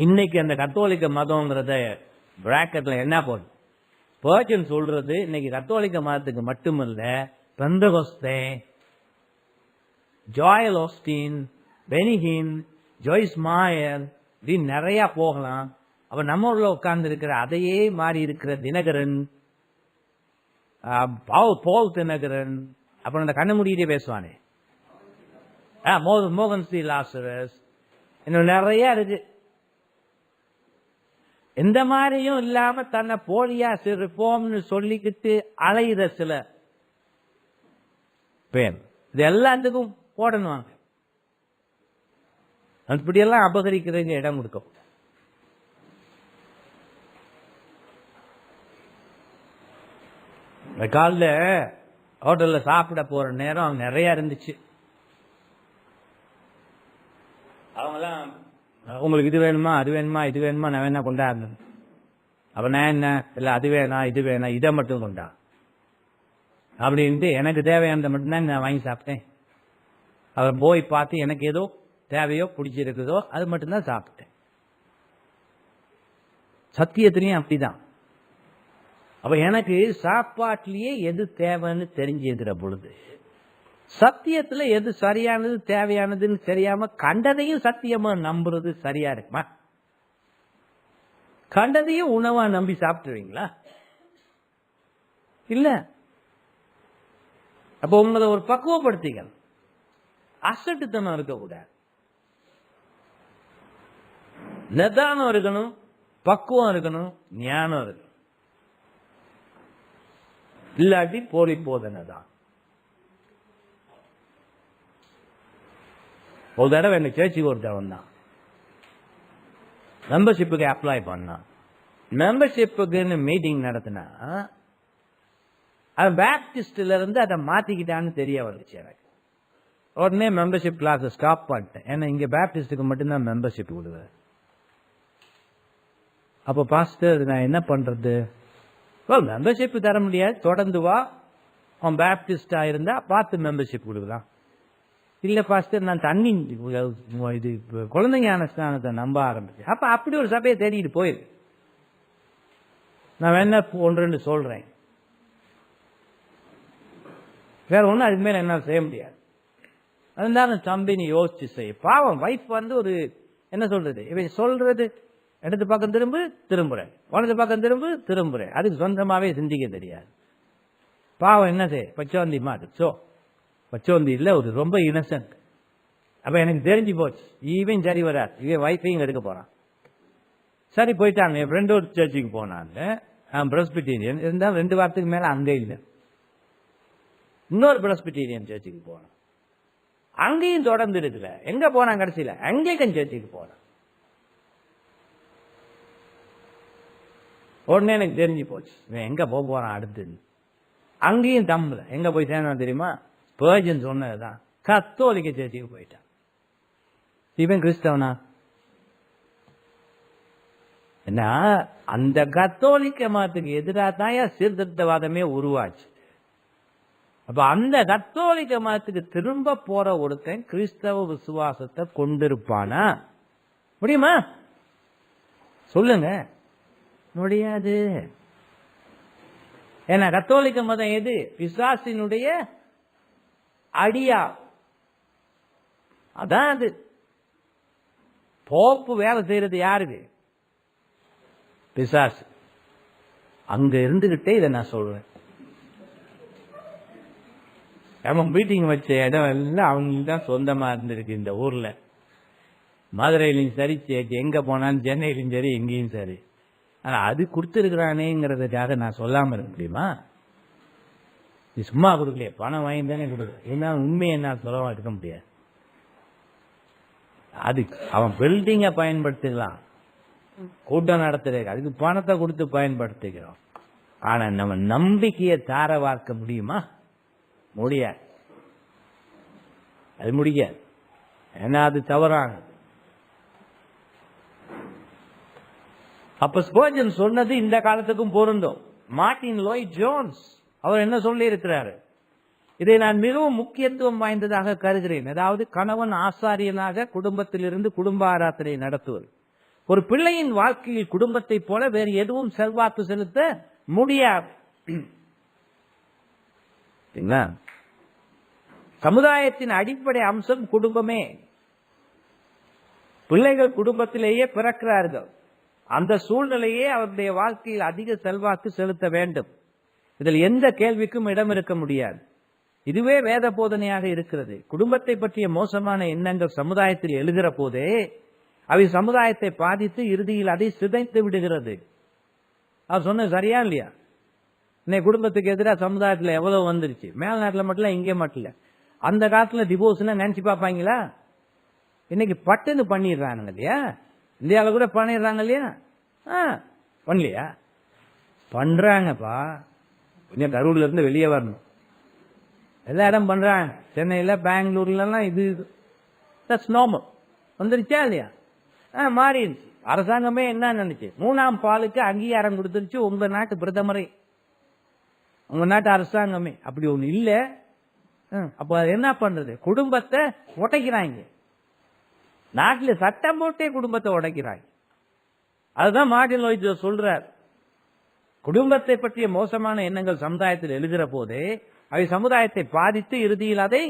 இன்னைக்கு அந்த கத்தோலிக்க மதம்ங்கிறத பிராக்கெட்ல என்ன போடும்? ஸ்பர்ஜன் சொல்றது இன்னைக்கு கத்தோலிக்க மதத்துக்கு மட்டுமல்ல, Pentecost, Joel Osteen, Benny Hinn, Joyce Meyer, இப்படின்னு நிறைய போகலாம். அவன் நம்ம ஊர்ல உட்கார்ந்து இருக்கிற அதையே மாறி இருக்கிற தினகரன், போல் தினகரன், அப்புறம் அந்த கண்ண முடியிட்டே பேசுவானே மோகன் சி லாசரஸ், இன்னும் நிறைய இருக்கு. எந்த மாதிரியும் இல்லாம தன்னை போலியா இருப்போம்னு சொல்லிக்கிட்டு அலையிற சில பேர், இது எல்லாத்துக்கும் போடணுவாங்க. அப்படியெல்லாம் அபகரிக்கிறதுக்கு இடம் கொடுக்கும். காலைல ஹோட்டல்ல சாப்பிட போற நேரம் நிறைய இருந்துச்சு. அவங்கெல்லாம் உங்களுக்கு இது வேணுமா, அது வேணுமா, இது வேணுமா, நான் வேணா கொண்டாடுறேன். அப்ப நான் என்ன இல்ல, அது வேணா இது வேணா, இதை மட்டும் கொண்டா அப்படின்ட்டு எனக்கு தேவையானதை மட்டும்தான் நான் வாங்கி சாப்பிட்டேன். அவர் போய் பார்த்து எனக்கு ஏதோ தேவையோ பிடிச்சிருக்குதோ அது மட்டும்தான் சாப்பிட்டேன். சத்தியத்திலையும் அப்படிதான். அப்ப எனக்கு சாப்பாட்டிலேயே எது தேவைன்னு தெரிஞ்சிருக்கிற பொழுது, சத்தியத்துல எது சரியானது தேவையானதுன்னு தெரியாம கண்டதையும் சத்தியமா நம்புறது சரியா இருக்குமா? கண்டதையும் உணவா நம்பி சாப்பிட்டுருவீங்களா? இல்ல. அப்ப உங்களை ஒரு பக்குவப்படுத்திகள், அசட்டுத்தனம் இருக்கக்கூடாது, நிதானம் இருக்கணும், பக்குவம் இருக்கணும், ஞானம் இருக்கணும். இல்லாட்டி போரி போதனை தான். ஒரு தடவை எனக்கு சேர்ச்சிக்கு ஒருத்தர் வந்தான், மெம்பர்ஷிப்புக்கு அப்ளை பண்ணான். மெம்பர்ஷிப்புக்குன்னு மீட்டிங் நடத்தினா அவன் பேப்டிஸ்ட்ல இருந்து அதை மாத்திக்கிட்டான்னு தெரிய வந்துச்சு எனக்கு. உடனே மெம்பர்ஷிப் கிளாஸ் ஸ்டாப் பண்ணிட்டேன். ஏன்னா இங்க பேப்டிஸ்டுக்கு மட்டும்தான் மெம்பர்ஷிப் கொடுக்குறேன். அப்ப பாஸ்டர் நான் என்ன பண்றது? மெம்பர்ஷிப் தர முடியாது, தொடர்ந்து வா, அவன் பேப்டிஸ்டா இருந்தா பார்த்து மெம்பர்ஷிப் கொடுக்கலாம். இல்ல பாஸ்டர் நான் தண்ணி இது குழந்தைங்க ஸ்நானத்தை நம்ப ஆரம்பிச்சேன். அப்ப அப்படி ஒரு சபையை தேடிட்டு போயிரு. நான் வேணா ஒன்று சொல்றேன், வேற ஒன்றும் அது மேல என்ன செய்ய முடியாது. அதுதான் தம்பி நீ யோசிச்சு செய்ய. பாவம் வைஃப் வந்து ஒரு என்ன சொல்றது, இவன் சொல்றது இடது பக்கம் திரும்பு திரும்புறேன், வலது பக்கம் திரும்பு திரும்புறேன், அதுக்கு சொந்தமாவே சிந்திக்க தெரியாது. பாவம் என்ன செய்ய, பச்சோந்தி மாட்டு சோ பச்சோந்தி இல்ல, ஒரு ரொம்ப இன்னசென்ட். அப்ப எனக்கு தெரிஞ்சு போச்சு இவன் சரி வராது, இவன் வைஃபையும் எடுக்க போறான். சரி போயிட்டாங்க. என் ஃப்ரெண்டு ஒரு சர்ச்சுக்கு போனாங்க, பிரஸ்பிட்டீரியன் இருந்தால் 2 வாரத்துக்கு மேல அங்கே இல்லை. இன்னொரு பிரஸ்பிட்டீரியன் சர்ச்சுக்கு போனான், அங்கேயும் தொடர்ந்து இருக்குல்ல. எங்க போனான் கடைசியில? அங்கேயும் சர்ச்சுக்கு போனான். உடனே எனக்கு தெரிஞ்சு போச்சு இவன் எங்க போறான் அடுத்து. அங்கேயும் தம்பல. எங்க போய் சேர்ந்தான் தெரியுமா? ஸ்பர்ஜன் சொன்னதுதான், கத்தோலிக்க சேர்ச்சிக்கு போயிட்டான். இவன் கிறிஸ்தவனா? என்ன, அந்த கத்தோலிக்க மதத்துக்கு எதிராக தான் சீர்திருத்தவாதமே உருவாச்சு. அப்ப அந்த கத்தோலிக்க மதத்துக்கு திரும்ப போற ஒருத்தன் கிறிஸ்தவ விசுவாசத்தை கொண்டிருப்பானா? முடியுமா? சொல்லுங்க. முடியாது. ஏன்னா கத்தோலிக்க மதம் எது? பிசாசினுடைய அடியா. அதான் அது. போப்பு வேலை செய்யறது யாருக்கு? பிசாசு. அங்க இருந்துகிட்டே இதை நான் சொல்றேன். அவன் மீட்டிங் வச்ச இடம் எல்லாம் அவங்களுக்கு தான் சொந்தமா இருந்திருக்கு இந்த ஊர்ல. மதுரையிலும் சரி, எங்க போனாலும் சென்னையிலும் சரி, எங்கேயும் சரி. ஆனா அது கொடுத்துருக்கிறானேங்கிறதுக்காக நான் சொல்லாம இருக்க முடியுமா? இது சும்மா கொடுக்கலையே, பணம் வாங்கி தானே கொடுக்குற. ஏன்னா உண்மையை என்ன சொல்லவா இருக்க முடியாது. அது அவன் பில்டிங்கை பயன்படுத்திக்கலாம், கூட்டம் நடத்துறது, அதுக்கு பணத்தை கொடுத்து பயன்படுத்திக்கிறோம். ஆனா நம்ம நம்பிக்கையை தார வார்க்க முடியுமா? முடியாது. அது முடியாது. ஏன்னா அது தவறானது. அப்ப ஸ்பர்ஜன் சொன்னது இந்த காலத்துக்கும் பொருந்தும். மார்ட்டின் லோய்ட் ஜோன்ஸ் அவர் என்ன சொல்லி இருக்கிறாரு? இதை நான் மிகவும் முக்கியத்துவம் வாய்ந்ததாக கருதுகிறேன். அதாவது கணவன் ஆசாரியனாக குடும்பத்திலிருந்து குடும்ப ஆராதனை நடத்துவது, ஒரு பிள்ளையின் வாழ்க்கையில் குடும்பத்தை போல வேறு எதுவும் செல்வாக்கு செலுத்த முடியாது. சமுதாயத்தின் அடிப்படை அம்சம் குடும்பமே. பிள்ளைகள் குடும்பத்திலேயே பிறக்கிறார்கள். அந்த சூழ்நிலையே அவருடைய வாழ்க்கையில் அதிக செல்வாக்கு செலுத்த வேண்டும். இதில் எந்த கேள்விக்கும் இடம் இருக்க முடியாது. இதுவே வேத போதனையாக இருக்கிறது. குடும்பத்தை பற்றிய மோசமான எண்ணங்கள் சமுதாயத்தில் எழுகிற போதே அவை சமுதாயத்தை பாதித்து இறுதியில் அதை சிதைத்து விடுகிறது. அவர் சொன்ன சரியா இல்லையா? இன்னைக்கு குடும்பத்துக்கு எதிராக சமுதாயத்தில் எவ்வளவு வந்துருச்சு. மேல் நாட்டில் மட்டும் இங்கே மட்டும். அந்த காலத்துல டிவோர்ஸ்னா நினைச்சு பார்ப்பாங்களா? இன்னைக்கு பட்டுன்னு பண்ணிடுறாங்க இல்லையா? இந்தியாவில் கூட பண்ணிடுறாங்க இல்லையா? பண்ணலையா? பண்றாங்கப்பா. கொஞ்சம் கரூர்ல இருந்து வெளியே வரணும். எல்லா இடம் பண்றாங்க. சென்னையில, பெங்களூர்ல எல்லாம் இது நார்மல் வந்துருச்சா இல்லையா? மாறிடுச்சு. அரசாங்கமே என்ன நினைச்சு 3ஆம் பாலுக்கு அங்கீகாரம் கொடுத்துருச்சு. உங்க நாட்டு பிரதமரை, உங்க நாட்டு அரசாங்கமே. அப்படி ஒண்ணு இல்ல. அப்ப என்ன பண்றது? குடும்பத்தை உடைக்கிறாங்க. நாட்டில் சட்டம் போட்டே குடும்பத்தை உடைக்கிறாங்க. அதுதான் மார்ட்டின் லூதர் சொல்றார். குடும்பத்தை பற்றிய மோசமான எண்ணங்கள் சமுதாயத்தில் எழுகிற போதே அவை சமுதாயத்தை பாதித்து இறுதியில் அதை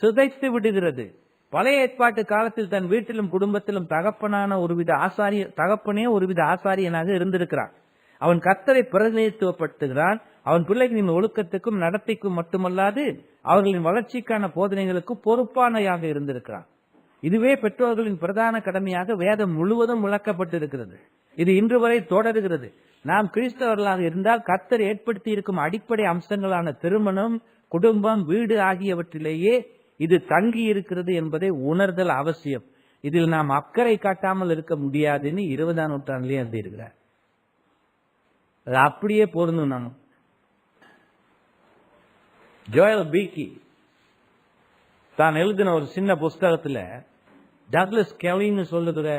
சிதைத்து விடுகிறது. பழைய ஏற்பாட்டு காலத்தில் தன் வீட்டிலும் குடும்பத்திலும் தகப்பனே ஒருவித ஆசாரியனாக இருந்திருக்கிறான். அவன் கர்த்தரை பிரதிநிதித்துவப்படுத்துகிறான். அவன் பிள்ளைகளின் ஒழுக்கத்துக்கும் நடத்தைக்கும் மட்டுமல்லாது அவர்களின் வளர்ச்சிக்கான போதனைகளுக்கும் பொறுப்பானையாக இருந்திருக்கிறான். இதுவே பெற்றோர்களின் பிரதான கடமையாக வேதம் முழுவதும் விளக்கப்பட்டிருக்கிறது. இது இன்று வரை தொடர்கிறது. நாம் கிறிஸ்தவர்களாக இருந்தால் கர்த்தர் ஏற்படுத்தி இருக்கும் அடிப்படை அம்சங்களான திருமணம், குடும்பம், வீடு ஆகியவற்றிலேயே இது தங்கி இருக்கிறது என்பதை உணர்தல் அவசியம். இதில் நாம் அக்கறை காட்டாமல் இருக்க முடியாதுன்னு 20ஆம் நூற்றாண்டிலே எழுதியிருக்கிறார். அது அப்படியே பொருந்தும். நானும் ஜோயல் பீக்கி தான் எழுதின ஒரு சின்ன புஸ்தகத்துல டக்ளஸ் கெலின்னு சொல்லுகிற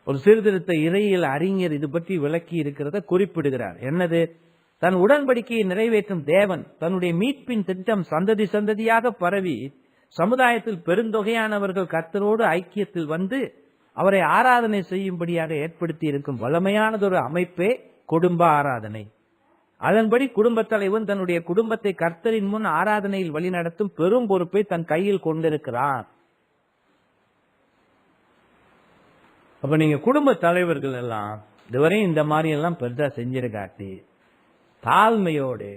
ஒரு சீர்திருத்த இறையியல் அறிஞர் இது பற்றி விளக்கி இருக்கிறத குறிப்பிடுகிறார். என்னது? தன் உடன்படிக்கையை நிறைவேற்றும் தேவன் தன்னுடைய மீட்பின் திட்டம் சந்ததி சந்ததியாக பரவி சமுதாயத்தில் பெருந்தொகையானவர்கள் கர்த்தரோடு ஐக்கியத்தில் வந்து அவரை ஆராதனை செய்யும்படியாக ஏற்படுத்தி இருக்கும் வல்லமையானதொரு அமைப்பே குடும்ப ஆராதனை. அதன்படி குடும்பத் தலைவன் தன்னுடைய குடும்பத்தை கர்த்தரின் முன் ஆராதனையில் வழிநடத்தும் பெரும் பொறுப்பை தன் கையில் கொண்டிருக்கிறான். அப்ப நீங்க குடும்ப தலைவர்கள் எல்லாம் இதுவரை இந்த மாதிரி எல்லாம் பெருசா செஞ்சிருக்காட்டி தாழ்மையோடு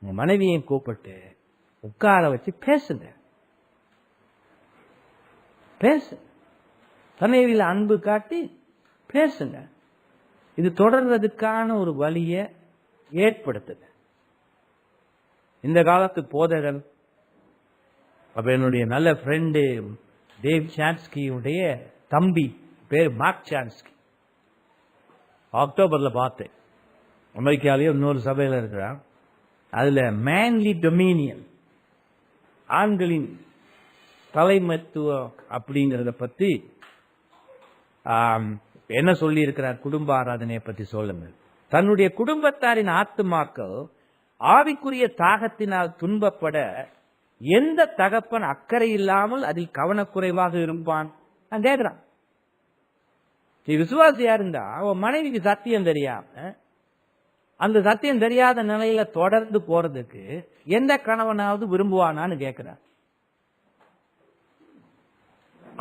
உங்க மனைவியையும் கூப்பிட்டு உட்கார வச்சு பேசுங்க. மனைவியில் அன்பு காட்டி பேசுங்க. இது தொடர்றதுக்கான ஒரு வழியை ஏற்படுத்துங்க. இந்த காலத்து போதகன் அப்ப என்னுடைய நல்ல ஃப்ரெண்டு டேவ் சான்ஸ்கியுடைய தம்பி பேர் மார்க் சான்ஸ்கி. அக்டோபர்ல பார்த்தேன். அமெரிக்காலேயே இன்னொரு சபையில் இருக்கிறான். அதுல மேன்லி டொமினியன், ஆண்களின் தலைமைத்துவம் அப்படிங்கறத பத்தி என்ன சொல்லி இருக்கிறார்? குடும்ப ஆராதனையை பத்தி சொல்லுங்க. தன்னுடைய குடும்பத்தாரின் ஆத்துமாக்கள் ஆவிக்குரிய தாகத்தினால் துன்பப்பட எந்த தகப்பன் அக்கறை இல்லாமல் அதில் கவனக்குறைவாக இருப்பான்? நான் கேட்கிறான். நீ விசுவாசியா இருந்தா அவன் மனைவிக்கு சத்தியம் தெரியாம அந்த சத்தியம் தெரியாத நிலையில தொடர்ந்து போறதுக்கு எந்த கணவனாவது விரும்புவானான்னு கேட்கிறான்.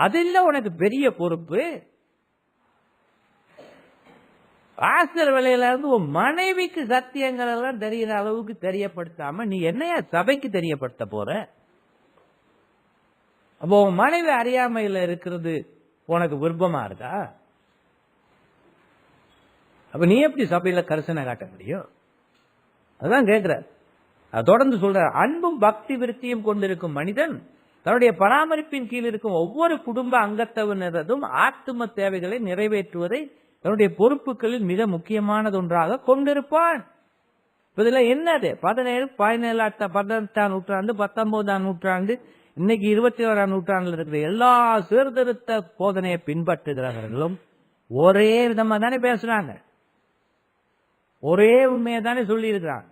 அது இல்ல உனக்கு பெரிய பொறுப்பு. ஆசிரியர் வேலையில இருந்து உன் மனைவிக்கு சத்தியங்கள் எல்லாம் தெரிகிற அளவுக்கு தெரியப்படுத்தாம நீ என்னையா சபைக்கு தெரியப்படுத்த போற? அப்போ உன் மனைவி அறியாமையில இருக்கிறது உனக்கு விருப்பமா இருக்கா? அப்ப நீ எப்படி சபையில கரிசனை காட்ட முடியும்? அதான் கேட்கிற. தொடர்ந்து சொல்ற, அன்பும் பக்தி விருத்தியும் கொண்டிருக்கும் மனிதன் தன்னுடைய பராமரிப்பின் கீழ் இருக்கும் ஒவ்வொரு குடும்ப அங்கத்தவனதும் ஆத்தும தேவைகளை நிறைவேற்றுவதை தன்னுடைய பொறுப்புகளில் மிக முக்கியமானது ஒன்றாக கொண்டிருப்பான். இதுல என்னது 17, 17, 18ஆம் நூற்றாண்டு, 19ஆம் நூற்றாண்டு, இன்னைக்கு 21ஆம் நூற்றாண்டுல இருக்கிற எல்லா சீர்திருத்த போதனையை பின்பற்றுகிறவர்களும் ஒரே விதமா தானே பேசுறாங்க, ஒரே உண்மையை தானே சொல்லி இருக்கிறாங்க.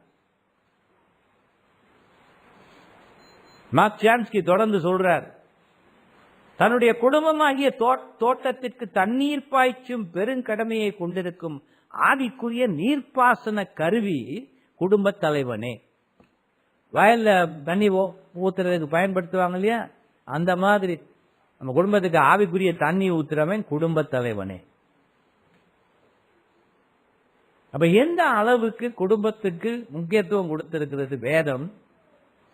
மார்க் சான்ஸ்கி தொடர்ந்து சொல்றார், தன்னுடைய குடும்பமாகிய தோட்டத்திற்கு தண்ணீர் பாய்ச்சும் பெருங்கடமையை கொண்டிருக்கும் ஆவிக்குரிய நீர்ப்பாசன கருவி குடும்ப தலைவனே. வயல்ல தண்ணி ஊத்துறதுக்கு பயன்படுத்துவாங்க இல்லையா, அந்த மாதிரி நம்ம குடும்பத்துக்கு ஆவிக்குரிய தண்ணி ஊத்துறவன் குடும்ப தலைவனே. அப்ப எந்த அளவுக்கு குடும்பத்துக்கு முக்கியத்துவம் கொடுத்திருக்கிறது வேதம்,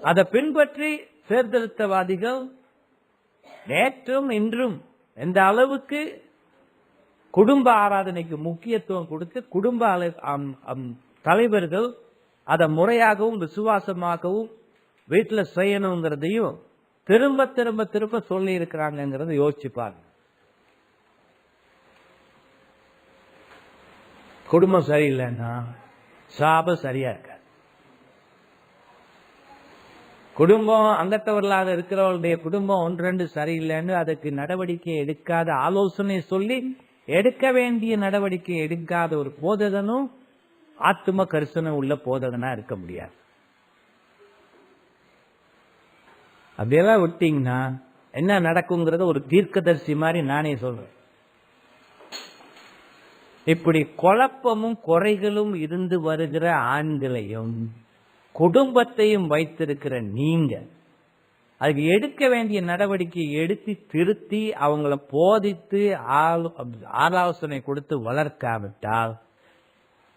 அதை பின்பற்றி சீர்திருத்தவாதிகள் நேற்றும் இன்றும் எந்த அளவுக்கு குடும்ப ஆராதனைக்கு முக்கியத்துவம் கொடுத்து குடும்ப தலைவர்கள் அதை முறையாகவும் விசுவாசமாகவும் வீட்டில் செய்யணுங்கிறதையும் திரும்ப திரும்ப திரும்ப சொல்லி இருக்கிறாங்கிறத யோசிச்சுப்பாங்க. குடும்பம் சரியில்லைன்னா சாபம் சரியா இருக்காது. குடும்பம் அங்கத்தவர்களாக இருக்கிறவர்களுடைய குடும்பம் ஒன்று ரெண்டு சரியில்லைன்னு அதுக்கு நடவடிக்கை எடுக்காத, ஆலோசனை சொல்லி எடுக்க வேண்டிய நடவடிக்கை எடுக்காத ஒரு போதகனும் ஆத்தும கரிசனை உள்ள போதகனா இருக்க முடியாது. அப்படியெல்லாம் விட்டீங்கன்னா என்ன நடக்குங்கிறத ஒரு தீர்க்கதரிசி மாதிரி நானே சொல்றேன். இப்படி குழப்பமும் குறைகளும் இருந்து வருகிற ஆண்களையும் குடும்பத்தையும் வைத்திருக்கிற நீங்க அதுக்கு எடுக்க வேண்டிய நடவடிக்கை எடுத்து திருத்தி அவங்கள போதித்து ஆலோசனை கொடுத்து வளர்க்காவிட்டால்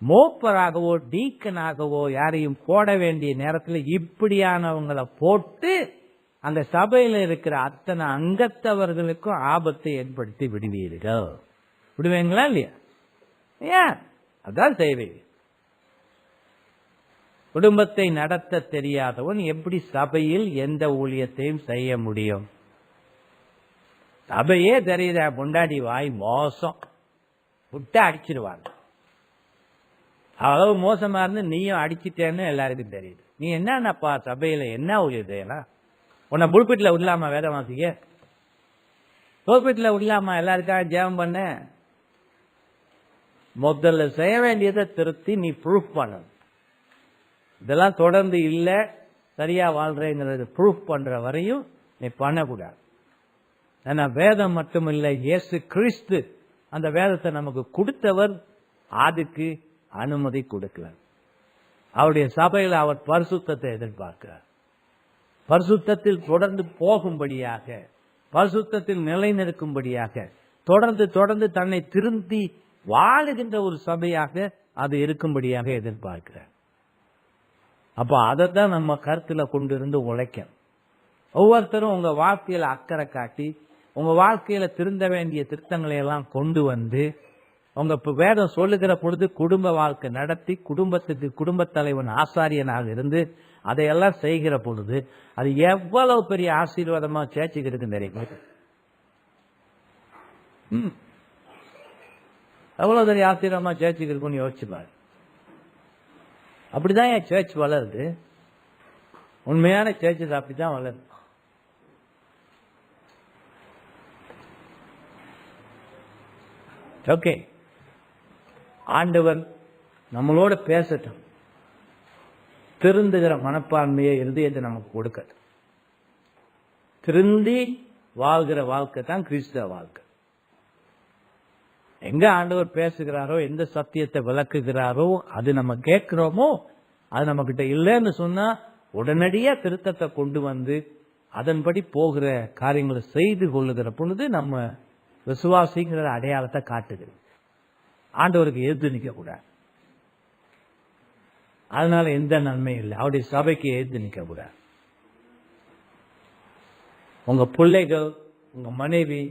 மோப்பராகவோ டீக்கனாகவோ யாரையும் போட வேண்டிய நேரத்தில் இப்படியானவங்களை போட்டு அந்த சபையில் இருக்கிற அத்தனை அங்கத்தவர்களுக்கும் ஆபத்தை ஏற்படுத்தி விடுவீர்கள். விடுவீங்களா இல்லையா? ஏன் அதான் செய்வீங்க. குடும்பத்தை நடத்த தெரியாதவன் எப்படி சபையில் எந்த ஊழியத்தையும் செய்ய முடியும்? சபையே தெரியுதா, பொண்டாடி வாய் மோசம், விட்டு அடிச்சிருவாங்க. அவ்வளவு மோசமா இருந்து நீயும் அடிச்சிட்டேன்னு எல்லாருக்கும் தெரியுது. நீ என்னப்பா சபையில என்ன ஊழியத்தையா? உன்னை புல்பிட்ல விடலாமா வேதவாசிக்க? புல்பிட்ல விடலாமா எல்லாருக்காக ஜெபம் பண்ண? முதல்ல செய்ய வேண்டியதை திருத்தி நீ ப்ரூஃப் பண்ணணும். இதெல்லாம் தொடர்ந்து இல்ல சரியா வாழ்றேங்கிறது ப்ரூஃப் பண்ற வரையும் நீ பண்ணக்கூடாது. ஏன்னா வேதம் மட்டும் இல்லை, இயேசு கிறிஸ்து அந்த வேதத்தை நமக்கு கொடுத்தவர் அதுக்கு அனுமதி கொடுக்கிறார். அவருடைய சபையில் அவர் பரிசுத்தத்தை எதிர்பார்க்கிறார். பரிசுத்தத்தில் தொடர்ந்து போகும்படியாக, பரிசுத்தத்தில் நிலைநிற்கும்படியாக, தொடர்ந்து தொடர்ந்து தன்னை திருந்தி வாழுகின்ற ஒரு சபையாக அது இருக்கும்படியாக எதிர்பார்க்கிறார். அப்ப அதைத்தான் நம்ம கருத்துல கொண்டு இருந்து உழைக்கணும். ஒவ்வொருத்தரும் உங்க வாழ்க்கையில அக்கறை காட்டி உங்க வாழ்க்கையில திருந்த வேண்டிய திருத்தங்களை எல்லாம் கொண்டு வந்து உங்க வேதம் சொல்லுகிற பொழுது குடும்ப வாழ்க்கை நடத்தி குடும்பத்துக்கு குடும்ப தலைவன் ஆசாரியனாக இருந்து அதையெல்லாம் செய்கிற பொழுது அது எவ்வளவு பெரிய ஆசீர்வாதமா சேர்ச்சுக்கு இருக்கு தெரியுமா? எவ்வளவு பெரிய ஆசீர்வாதமா சேர்ச்சுக்கு இருக்குன்னு யோசிச்சு பாரு. அப்படிதான் என் சர்ச் வளருது. உண்மையான சர்ச்சஸ் அப்படிதான் வளருது. ஓகே, ஆண்டவர் நம்மளோட பேசட்டும். திருந்துகிற மனப்பான்மையை இருதயத்தை நமக்கு கொடுக்கட்டும். திருந்தி வாழ்கிற வாழ்க்கை தான் கிறிஸ்தவ வாழ்க்கை. எங்க ஆண்டவர் பேசுகிறாரோ, எந்த சத்தியத்தை விளக்குகிறாரோ அது நம்ம கேட்கிறோமோ, அது நம்ம கிட்ட இல்லைன்னு சொன்னா உடனடியா திருத்தத்தை கொண்டு வந்து அதன்படி போகிற காரியங்களை செய்து கொள்ளுகிற பொழுது நம்ம விசுவாசிங்கிற அடையாளத்தை காட்டுகிறது. ஆண்டவருக்கு எதிர்த்து நிற்க கூடாது. அதனால எந்த நன்மை இல்லை. அவருடைய சபைக்கு எதிர்த்து நிற்க கூடாது. உங்க பிள்ளைகள், உங்க மனைவி,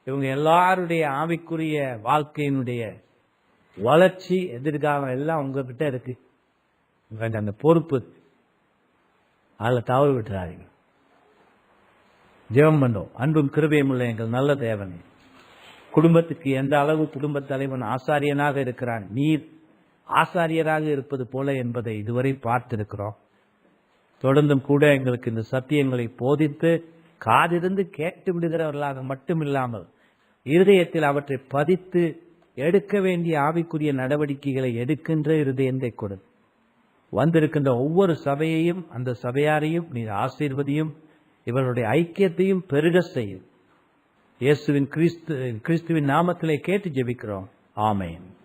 இவங்க எல்லாருடைய ஆவிக்குரிய வாழ்க்கையினுடைய வளர்ச்சி எதிர்காலம் எல்லாம் உங்ககிட்ட இருக்கு. அந்த பொறுப்பு அதில் தவறு விட்டுறாதீங்க. ஜெபம் பண்ணோம். அன்பும் கிருபையும் உள்ள எங்கள் நல்ல தேவனே, குடும்பத்துக்கு எந்த அளவு குடும்ப தலைவன் ஆசாரியனாக இருக்கிறான், நீர் ஆசாரியராக இருப்பது போல என்பதை இதுவரை பார்த்திருக்கிறோம். தொடர்ந்தும் கூட எங்களுக்கு இந்த சத்தியங்களை போதித்து காதிருந்து கேட்டு விடுகிறவர்களாக மட்டுமில்லாமல் இருதயத்தில் அவற்றை பதித்து எடுக்க வேண்டிய ஆவிக்குரிய நடவடிக்கைகளை எடுக்கின்ற இருதயத்தை கொடு. வந்திருக்கின்ற ஒவ்வொரு சபையையும் அந்த சபையாரையும் நீர் ஆசீர்வதியும், இவர்களுடைய ஐக்கியத்தையும் பெருக செய்யும். கிறிஸ்துவின் நாமத்திலே கேட்டு ஜெபிக்கிறோம். ஆமென்.